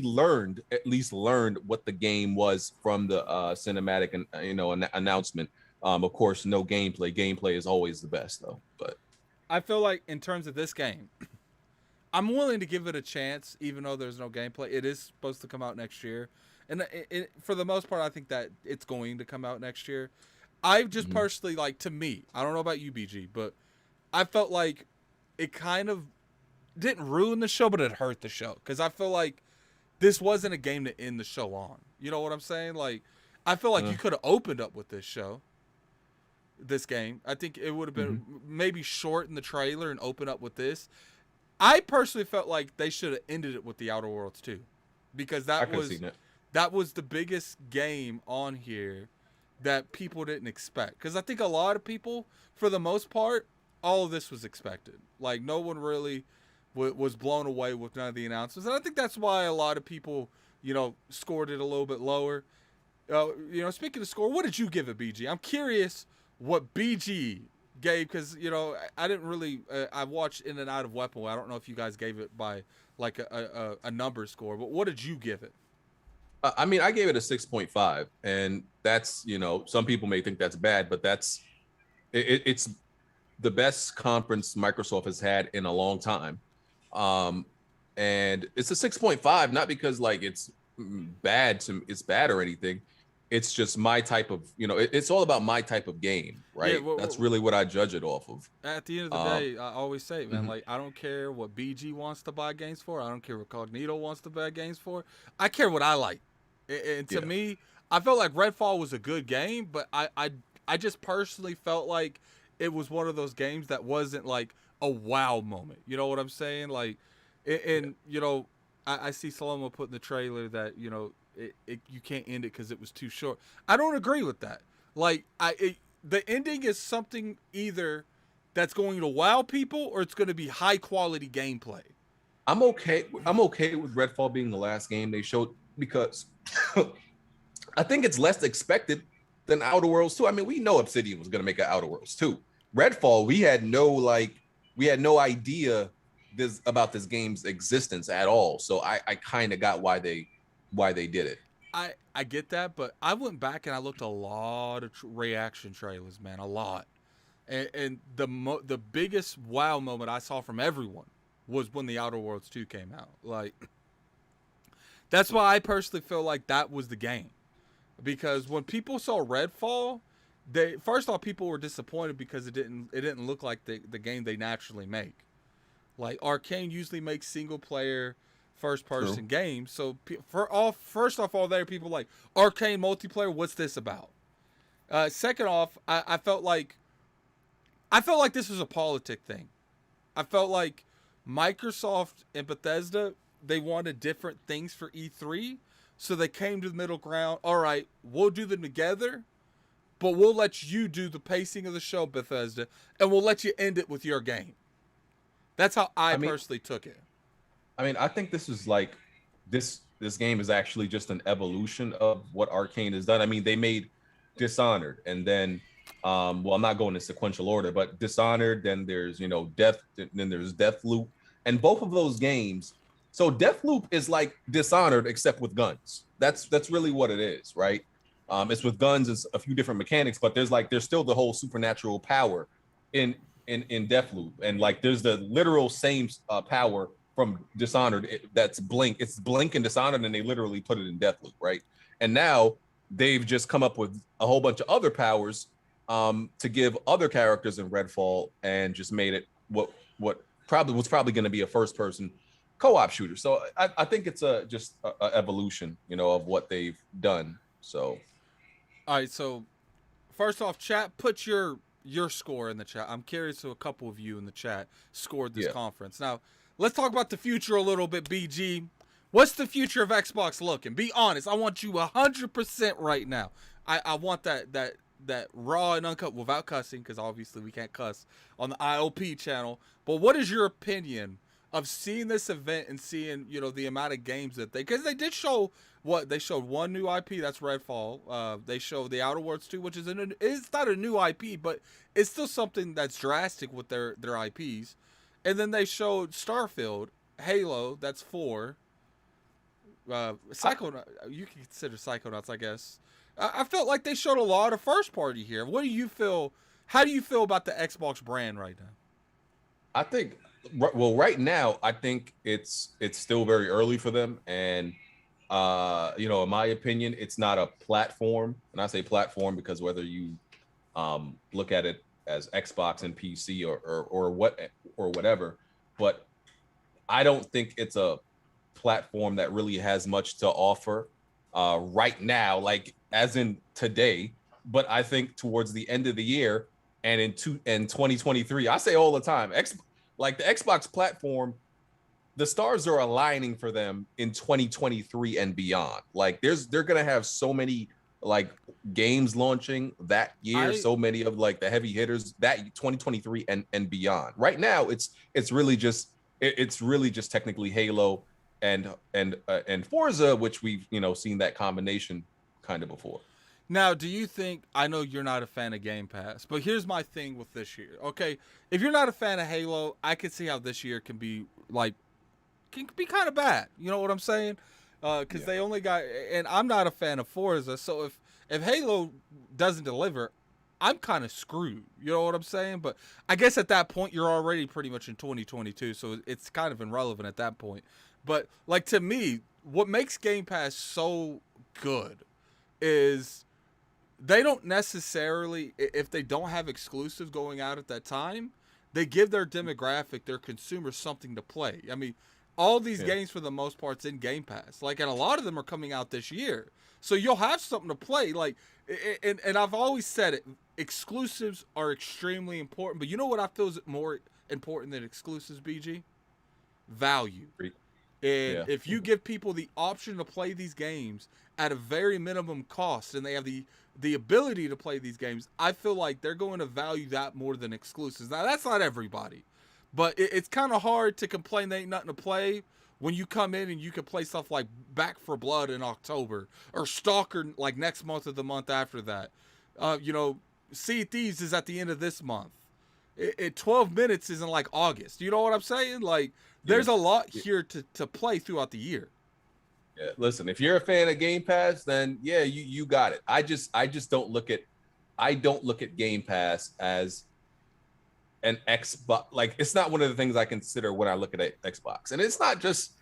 at least learned what the game was from the cinematic and announcement. Of course, no gameplay. Gameplay is always the best though. But I feel like in terms of this game, I'm willing to give it a chance, even though there's no gameplay. It is supposed to come out next year, and for the most part, I think that it's going to come out next year. I just Mhm. personally like, to me, I don't know about you, BG, but I felt like it kind of didn't ruin the show, but it hurt the show because I feel like this wasn't a game to end the show on. You know what I'm saying? Like, I feel like Uh, you could have opened up with this game. I think it would have been mhm. maybe short in the trailer and open up with this. I personally felt like they should have ended it with the Outer Worlds too, because I could have seen it. that was the biggest game on here that people didn't expect. Because I think a lot of people, for the most part, all of this was expected. Like, no one really was blown away with none of the announcements, and I think that's why a lot of people, scored it a little bit lower. Speaking of score, what did you give it, BG? I'm curious what BG gave, because I didn't really. I watched in and out of Weapon. I don't know if you guys gave it by like a number score, but what did you give it? I mean, I gave it a 6.5, and that's, some people may think that's bad, but it's the best conference Microsoft has had in a long time. Um, and it's a 6.5, not because like it's bad or anything. It's just my type of, it's all about my type of game, Yeah, right? That's really what I judge it off of. at the end of the Um, day, I always say, man, mhm. like, I don't care what BG wants to buy games for. I don't care what Cognito wants to buy games for. I care what I like. And to Yeah. me, I felt like Redfall was a good game, but I just personally felt like it was one of those games that wasn't like a wow moment. You know what I'm saying? Like, Yeah. and I see Slomo put in the trailer that you can't end it because it was too short. I don't agree with that. Like, the ending is something either that's going to wow people or it's going to be high quality gameplay. I'm okay. I'm okay with Redfall being the last game they showed because I think it's less expected than Outer Worlds 2. I mean, we know Obsidian was going to make an Outer Worlds 2. Redfall, we had no idea this about this game's existence at all. So I kind of got why they did it. I get that, but I went back and I looked a lot of reaction trailers, man, a lot. And the biggest wow moment I saw from everyone was when the Outer Worlds 2 came out. Like, that's why I personally feel like that was the game. Because when people saw Redfall, they first off, people were disappointed because it didn't look like the game they naturally make. Like, Arcane usually makes single player first True. person games, so first off, all there people like Arcane multiplayer. What's this about? Second off, I felt like this was a politic thing. I felt like Microsoft and Bethesda, they wanted different things for E3, so they came to the middle ground. All right, we'll do them together, but we'll let you do the pacing of the show, Bethesda, and we'll let you end it with your game. That's how I I mean, personally took it. I think this is like this game is actually just an evolution of what Arcane has done. I mean, they made Dishonored, and then well, I'm not going in sequential order, but Dishonored, then there's then there's Deathloop, and both of those games. So Deathloop is like Dishonored except with guns. That's really what it is, right? It's with guns, it's a few different mechanics, but there's still the whole supernatural power in in Deathloop, and like there's the literal same power from Dishonored. That's Blink. It's Blink and Dishonored, and they literally put it in Deathloop, right? And now they've just come up with a whole bunch of other powers to give other characters in Redfall, and just made it what probably was probably going to be a first person co-op shooter. So I think it's just a evolution, of what they've done. So All right, so first off, chat, put your score in the chat. I'm curious who a couple of you in the chat scored this yeah, conference. Now, let's talk about the future a little bit, BG. What's the future of Xbox looking? Be honest. I want you 100% right now. I want that raw and uncut without cussing, because obviously we can't cuss on the IOP channel. But what is your opinion of seeing this event and seeing the amount of games that because they did show they showed one new IP, that's Redfall. They showed the Outer Worlds 2, which it's not a new IP, but it's still something that's drastic with their IPs. And then they showed Starfield, Halo, that's 4. Psychonaut, you can consider Psychonauts, I guess. I felt like they showed a lot of first party here. What do you feel? How do you feel about the Xbox brand right now? I think Well, right now, I think it's still very early for them, and in my opinion, it's not a platform. And I say platform because whether you look at it as Xbox and PC or whatever, but I don't think it's a platform that really has much to offer right now, like as in today. But I think towards the end of the year and in 2023, I say all the time, like the Xbox platform, the stars are aligning for them in 2023 and beyond. Like they're gonna have so many like games launching that year, I so many of like the heavy hitters that 2023 and beyond. Right now, it's really just technically Halo and Forza, which we've seen that combination kind of before. Now, do you think, I know you're not a fan of Game Pass, but here's my thing with this year. Okay, if you're not a fan of Halo, I can see how this year can be like can be kind of bad. You know what I'm saying? Because Yeah. they only got, and I'm not a fan of Forza, so if Halo doesn't deliver, I'm kind of screwed. You know what I'm saying? But I guess at that point you're already pretty much in 2022, so it's kind of irrelevant at that point. But like to me, what makes Game Pass so good is they don't necessarily, if they don't have exclusives going out at that time, they give their demographic, their consumers, something to play. I mean, all these Yeah. games for the most part's in Game Pass, like, and a lot of them are coming out this year, so you'll have something to play. Like, and I've always said it, exclusives are extremely important, but you know what I feel is more important than exclusives, BG? Value. And Yeah. if you give people the option to play these games at a very minimum cost, and they have the ability to play these games, I feel like they're going to value that more than exclusives. Now that's not everybody, but it's kind of hard to complain there ain't nothing to play when you come in and you can play stuff like Back for Blood in October or Stalker like next month or the month after that. Sea of Thieves is at the end of this month. 12 minutes isn't like August. You know what I'm saying? Like, Yeah. there's a lot Yeah. here to play throughout the year. Yeah, listen, if you're a fan of Game Pass, then yeah, you got it. I just don't look at Game Pass as an Xbox. Like it's not one of the things I consider when I look at Xbox. And it's not just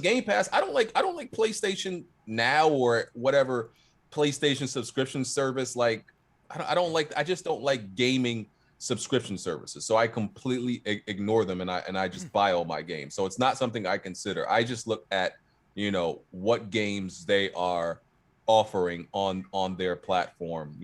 Game Pass. I don't like PlayStation Now or whatever PlayStation subscription service. Like I just don't like gaming subscription services. So I completely ignore them and I just buy all my games. So it's not something I consider. I just look at what games they are offering on their platform,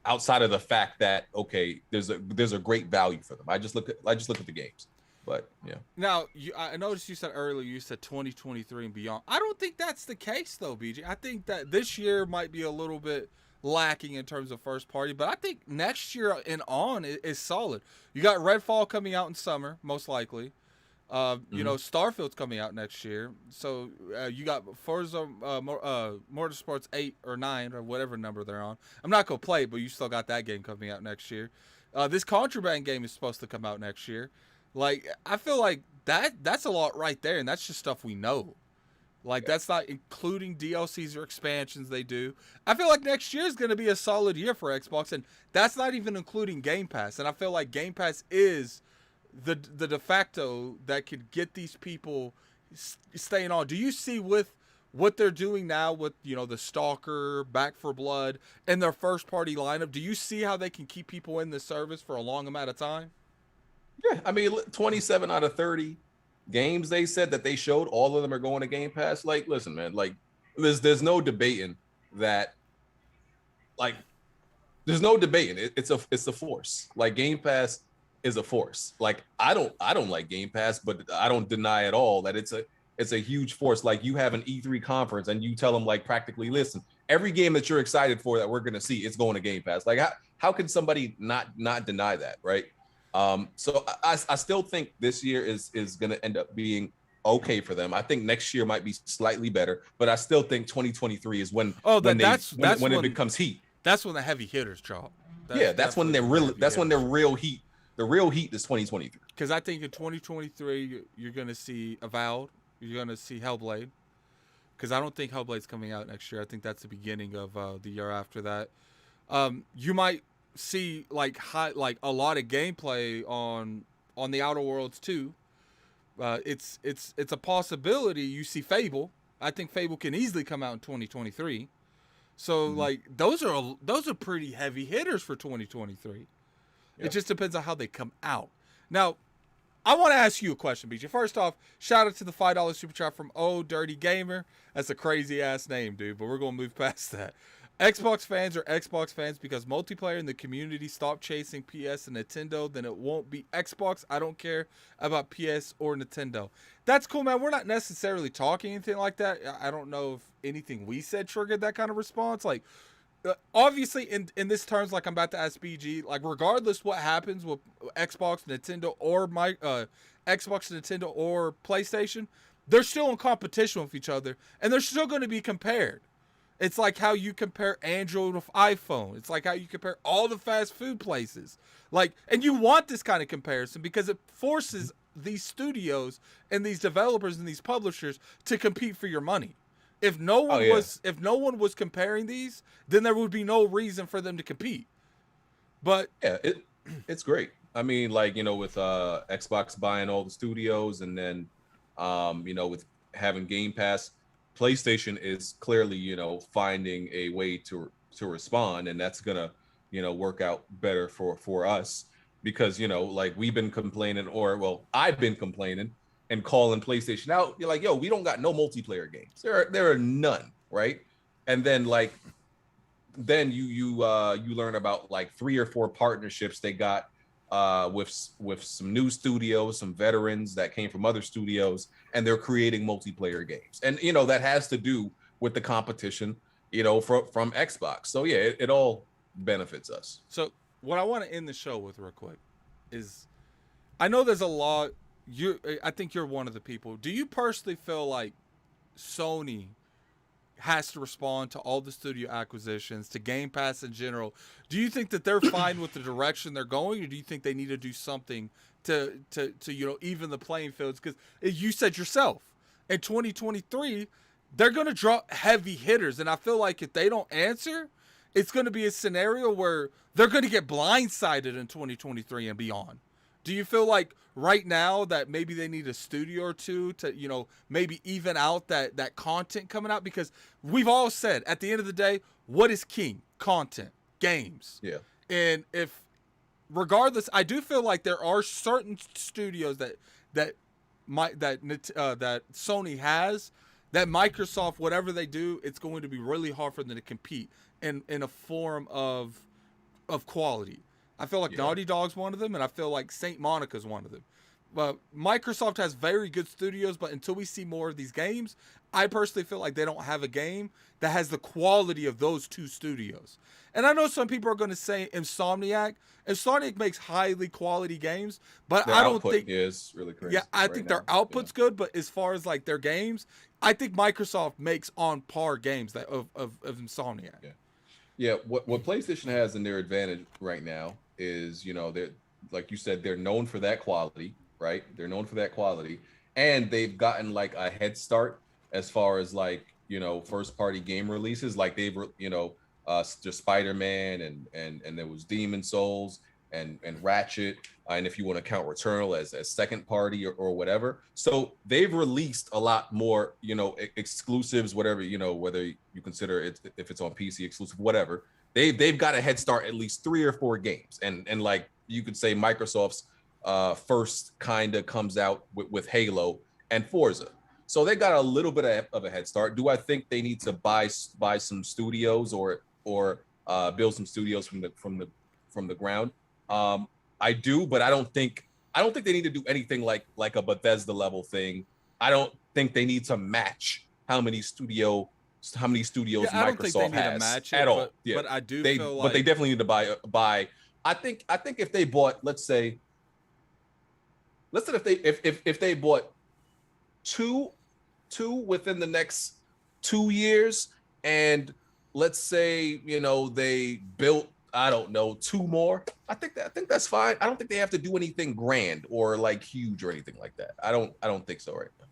outside of the fact that okay, there's a great value for them. I just look at the games. But yeah. Now, I noticed you said earlier, you said 2023 and beyond. I don't think that's the case, though, BG. I think that this year might be a little bit lacking in terms of first party, but I think next year and on is solid. You got Redfall coming out in summer, most likely. Mm-hmm. Starfield's coming out next year. So you got Forza Motorsports 8 or 9 or whatever number they're on. I'm not going to play it, but you still got that game coming out next year. This Contraband game is supposed to come out next year. Like, I feel like that's a lot right there, and that's just stuff we know. Like, that's not including DLCs or expansions they do. I feel like next year is going to be a solid year for Xbox, and that's not even including Game Pass. And I feel like Game Pass is the de facto that could get these people staying on. Do you see with what they're doing now with the Stalker, Back for Blood, and their first party lineup? Do you see how they can keep people in the service for a long amount of time? Yeah, I mean, 27 out of 30 games they said that they showed, all of them are going to Game Pass. Like, listen, man, like there's no debating that. Like, there's no debating it's a force. Like Game Pass is a force. Like I don't like Game Pass, but I don't deny at all that it's a huge force. Like you have an E3 conference and you tell them like practically, listen, every game that you're excited for that we're gonna see, it's going to Game Pass. Like how can somebody not deny that, right? So I still think this year is gonna end up being okay for them. I think next year might be slightly better, but I still think 2023 is when Oh, when they that's when it when becomes heat. that's when the heavy hitters drop. That's Yeah, that's when definitely they're when the really heavy that's when they're hitters. real heat. The real heat is 2023. Because I think in 2023 you're gonna see Avowed, you're gonna see Hellblade. Because I don't think Hellblade's coming out next year. I think that's the beginning of the year after that. You might. see like a lot of gameplay on the Outer Worlds too. It's a possibility. You see Fable. I think Fable can easily come out in 2023. So Mhm. like those are pretty heavy hitters for 2023. It Yep. just depends on how they come out. Now, I want to ask you a question, BJ. First off, shout out to the $5 super chat from Oh Dirty Gamer. That's a crazy ass name, dude. But we're gonna move past that. Xbox fans are Xbox fans because multiplayer in the community stop chasing PS and Nintendo, then it won't be Xbox. I don't care about PS or Nintendo. That's cool, man. We're not necessarily talking anything like that. I don't know if anything we said triggered that kind of response. Like, obviously in this terms, like I'm about to ask BG, like regardless what happens with Xbox, Nintendo, or my Xbox, Nintendo, or PlayStation, they're still in competition with each other, and they're still going to be compared. It's like how you compare Android with iPhone. It's like how you compare all the fast food places. Like, and you want this kind of comparison because it forces these studios and these developers and these publishers to compete for your money. Oh yeah. If no one was comparing these, then there would be no reason for them to compete. But Yeah, it's great. I mean, like, with Xbox buying all the studios, and then with having Game Pass, PlayStation is clearly, finding a way to respond, and that's gonna, work out better for us because, like we've been complaining, or well, I've been complaining and calling PlayStation out. You're like, yo, we don't got no multiplayer games. There are none, right? And then like you learn about like 3 or 4 partnerships they got with some new studios, some veterans that came from other studios, and they're creating multiplayer games. And that has to do with the competition, from Xbox. So yeah, it all benefits us. so what I want to end the show with real quick is I know there's a lot I think you're one of the people. Do you personally feel like Sony has to respond to all the studio acquisitions, to Game Pass in general? Do you think that they're fine with the direction they're going, or do you think they need to do something to even the playing fields? Because you said yourself, in 2023, they're going to draw heavy hitters, and I feel like if they don't answer, it's going to be a scenario where they're going to get blindsided in 2023 and beyond. Do you feel like right now that maybe they need a studio or two to, maybe even out that content coming out? Because we've all said at the end of the day, what is king? Content, games. Yeah. And if regardless, I do feel like there are certain studios that that Sony has, that Microsoft, whatever they do, it's going to be really hard for them to compete in a form of quality. I feel like Yeah. Naughty Dog's one of them, and I feel like Saint Monica's one of them. But Microsoft has very good studios, but until we see more of these games, I personally feel like they don't have a game that has the quality of those two studios. And I know some people are going to say Insomniac. Insomniac makes highly quality games, but Their I don't output think. is really crazy. Yeah, I right think their now. output's Yeah. good, but as far as like their games, I think Microsoft makes on par games that of Insomniac. Yeah. Yeah, what PlayStation has in their advantage right now is, they're, like you said, they're known for that quality, right? They're known for that quality, and they've gotten like a head start as far as like, first party game releases. Like just Spider-Man, and there was Demon Souls and Ratchet, and if you want to count Returnal as second party, or whatever. So they've released a lot more, exclusives, whatever, whether you consider it, if it's on PC exclusive, whatever. They've got a head start, at least 3 or 4 games, and like you could say Microsoft's first kind of comes out with Halo and Forza. So they got a little bit of a head start. Do I think they need to buy some studios, or build some studios from the ground? I do, but I don't think they need to do anything like a Bethesda level thing. I don't think they need to match how many studios Yeah, I don't think they Microsoft need to has match at it, all. Yeah, but I do they feel but they like definitely need to buy. I think if they bought, let's say if they bought two within the next 2 years, and let's say they built, I don't know, 2 more. I think that's fine. I don't think they have to do anything grand or like huge or anything like that. I don't think so right now.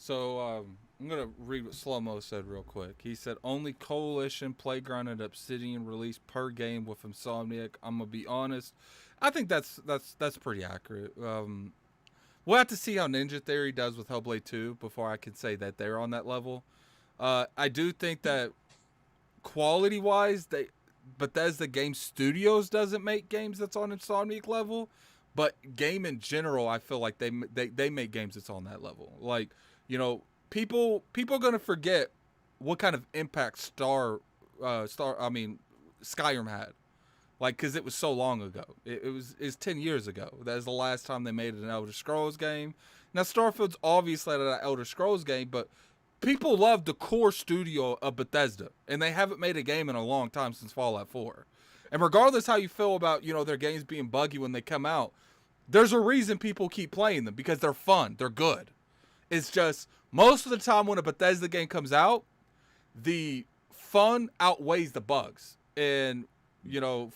so. I'm gonna read what Slow Mo said real quick. He said only Coalition, Playground, and Obsidian release per game with Insomniac. I'm gonna be honest. I think that's pretty accurate. We'll have to see how Ninja Theory does with Hellblade 2 before I can say that they're on that level. I do think that quality wise, Bethesda Game Studios doesn't make games that's on Insomniac level, but game in general, I feel like they make games that's on that level. Like, people are gonna forget what kind of impact Skyrim had. Like, because it was so long ago. It's 10 years ago. That is the last time they made an Elder Scrolls game. Now, Starfield's obviously an Elder Scrolls game, but people love the core studio of Bethesda, and they haven't made a game in a long time since Fallout 4. And regardless how you feel about, their games being buggy when they come out, there's a reason people keep playing them, because they're fun. They're good. It's just, most of the time when a Bethesda game comes out, the fun outweighs the bugs. And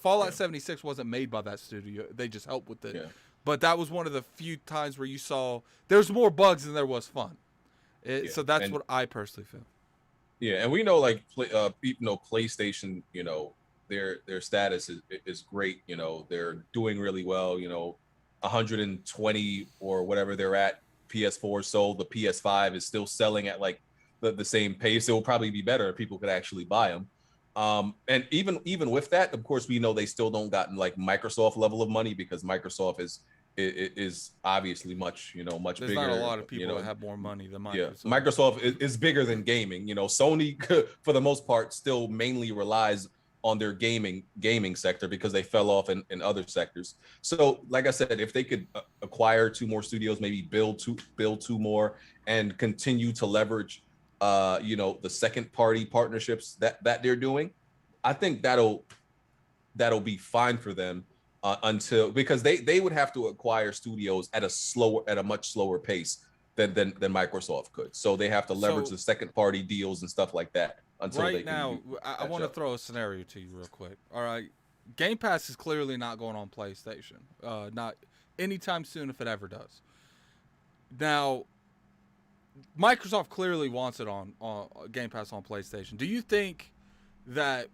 Fallout 76 wasn't made by that studio. They just helped with it. Yeah. But that was one of the few times where you saw there's more bugs than there was fun. So that's what I personally feel. Yeah, and we know PlayStation, their status is great. They're doing really well. 120 or whatever they're at. PS4 sold. The PS5 is still selling at like the same pace. It will probably be better if people could actually buy them. And even with that, of course, we know they still don't got like Microsoft level of money, because Microsoft is obviously much There's bigger. There's not a lot of people that have more money than Microsoft. Yeah, Microsoft is bigger than gaming. Sony, for the most part, still mainly relies on their gaming sector, because they fell off in other sectors. So, like I said, if they could acquire 2 more studios, maybe build two more, and continue to leverage the second party partnerships that they're doing, I think that'll be fine for them, because they would have to acquire studios at a much slower pace than Microsoft could. So they have to leverage the second party deals and stuff like that until right they can now. I want to throw a scenario to you real quick. All right, Game Pass is clearly not going on PlayStation. Not anytime soon, if it ever does. Now, Microsoft clearly wants it on Game Pass on PlayStation. Do you think that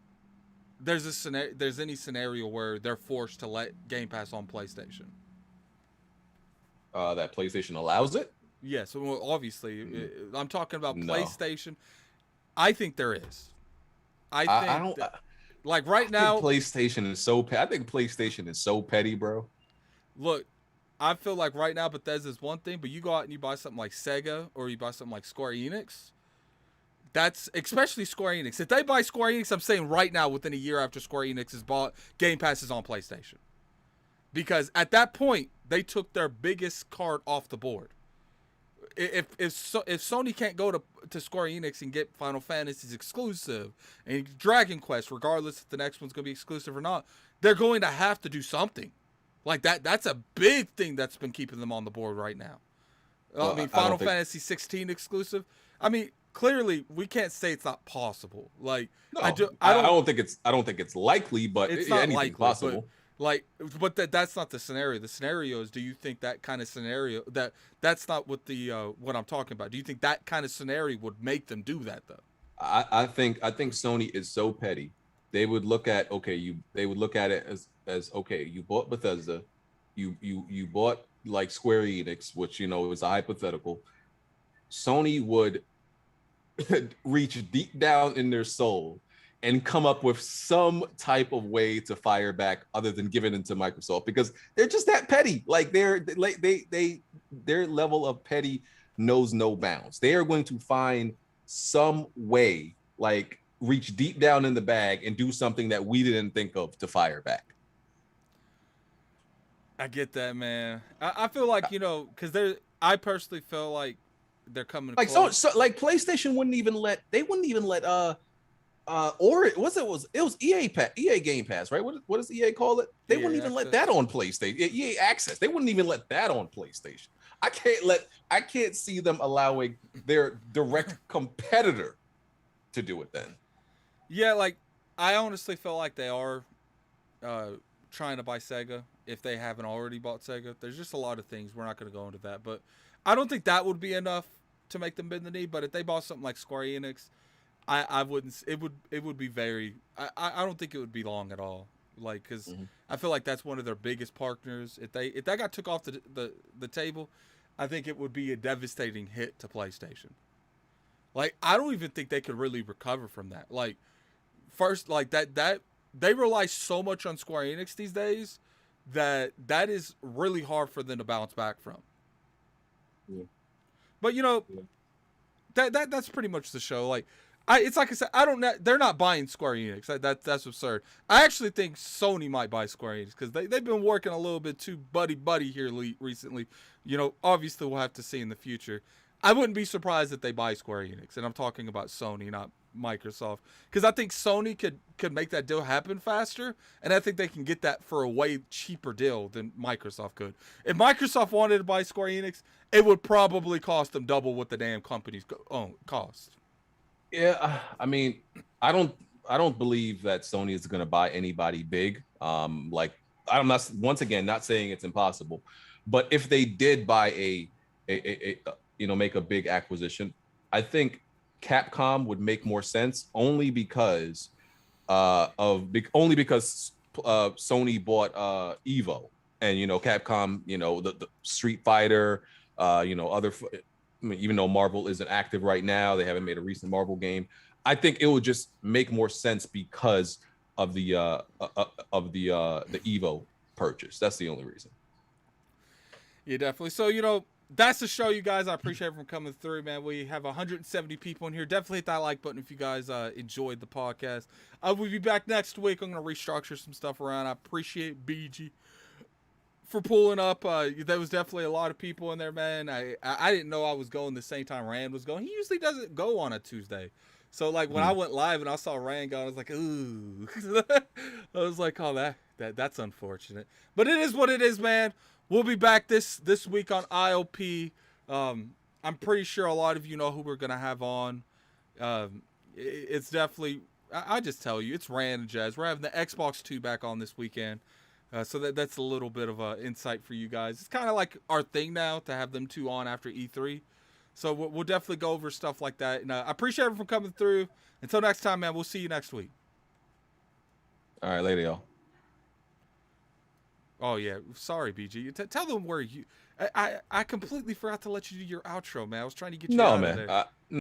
there's any scenario where they're forced to let Game Pass on PlayStation? That PlayStation allows it? Yes, well, obviously. I'm talking about No. PlayStation. I think there is. I think like right I now, think PlayStation is so I think PlayStation is so petty, bro. Look, I feel like right now Bethesda's one thing, but you go out and you buy something like Sega or you buy something like Square Enix. That's especially Square Enix. If they buy Square Enix, I'm saying right now, within a year after Square Enix is bought, Game Pass is on PlayStation. Because at that point, they took their biggest card off the board. If Sony can't go to Square Enix and get Final Fantasy's exclusive and Dragon Quest, regardless if the next one's going to be exclusive or not, they're going to have to do something. Like that. That's a big thing that's been keeping them on the board right now. Well, Final Fantasy 16 exclusive. Clearly we can't say it's not possible. Like, no, I don't think it's likely, but it's not anything likely, possible. But that's not the scenario. The scenario is, do you think that kind of scenario that's not what what I'm talking about? Do you think that kind of scenario would make them do that though? I think Sony is so petty. They would look at it as okay, you bought Bethesda, you bought like Square Enix, which is a hypothetical. Sony would reach deep down in their soul and come up with some type of way to fire back other than giving it to Microsoft, because they're just that petty. Like their level of petty knows no bounds. They are going to find some way, like reach deep down in the bag and do something that we didn't think of to fire back. I get that, man. I feel like, because I personally feel like they're coming like close. So like PlayStation wouldn't even let or it was EA Game Pass, right? What does EA call it? They wouldn't even let that on PlayStation. EA Access. They wouldn't even let that on PlayStation. I can't see them allowing their direct competitor to do it then. Yeah, like I honestly feel like they are trying to buy Sega if they haven't already bought Sega. There's just a lot of things. We're not going to go into that, but I don't think that would be enough to make them bend the knee. But if they bought something like Square Enix, I wouldn't. It would be very. I don't think it would be long at all. Like, because I feel like that's one of their biggest partners. If that got took off the table, I think it would be a devastating hit to PlayStation. Like, I don't even think they could really recover from that. Like, first, like that they rely so much on Square Enix these days that is really hard for them to bounce back from. Yeah. But that's pretty much the show. Like, it's like I said, I don't know. They're not buying Square Enix. That's absurd. I actually think Sony might buy Square Enix because they've been working a little bit too buddy here recently. Obviously we'll have to see in the future. I wouldn't be surprised if they buy Square Enix, and I'm talking about Sony, not Microsoft, because I think Sony could make that deal happen faster, and I think they can get that for a way cheaper deal than Microsoft could. If Microsoft wanted to buy Square Enix, it would probably cost them double what the damn companies cost. Yeah, I mean, I don't believe that Sony is going to buy anybody big. Like, I'm not, once again, not saying it's impossible, but if they did buy a make a big acquisition, I think Capcom would make more sense only because Sony bought Evo, and Capcom, the Street Fighter, other. I mean, even though Marvel isn't active right now, they haven't made a recent Marvel game. I think it would just make more sense because of the Evo purchase. That's the only reason. Yeah, definitely. So that's the show, you guys. I appreciate everyone coming through, man. We have 170 people in here. Definitely hit that like button if you guys enjoyed the podcast. We'll be back next week. I'm going to restructure some stuff around. I appreciate BG for pulling up. There was definitely a lot of people in there, man. I didn't know I was going the same time Rand was going. He usually doesn't go on a Tuesday. So, like, when I went live and I saw Rand go, I was like, ooh. I was like, oh, that's unfortunate. But it is what it is, man. We'll be back this week on IOP. I'm pretty sure a lot of you know who we're going to have on. It's definitely, I just tell you, it's Rand and Jazz. We're having the Xbox 2 back on this weekend. So that's a little bit of insight for you guys. It's kind of like our thing now to have them two on after E3. So we'll definitely go over stuff like that. And I appreciate everyone coming through. Until next time, man, we'll see you next week. All right, later, y'all. Oh, yeah. Sorry, BG. Tell them where you... I completely forgot to let you do your outro, man. I was trying to get you out of there.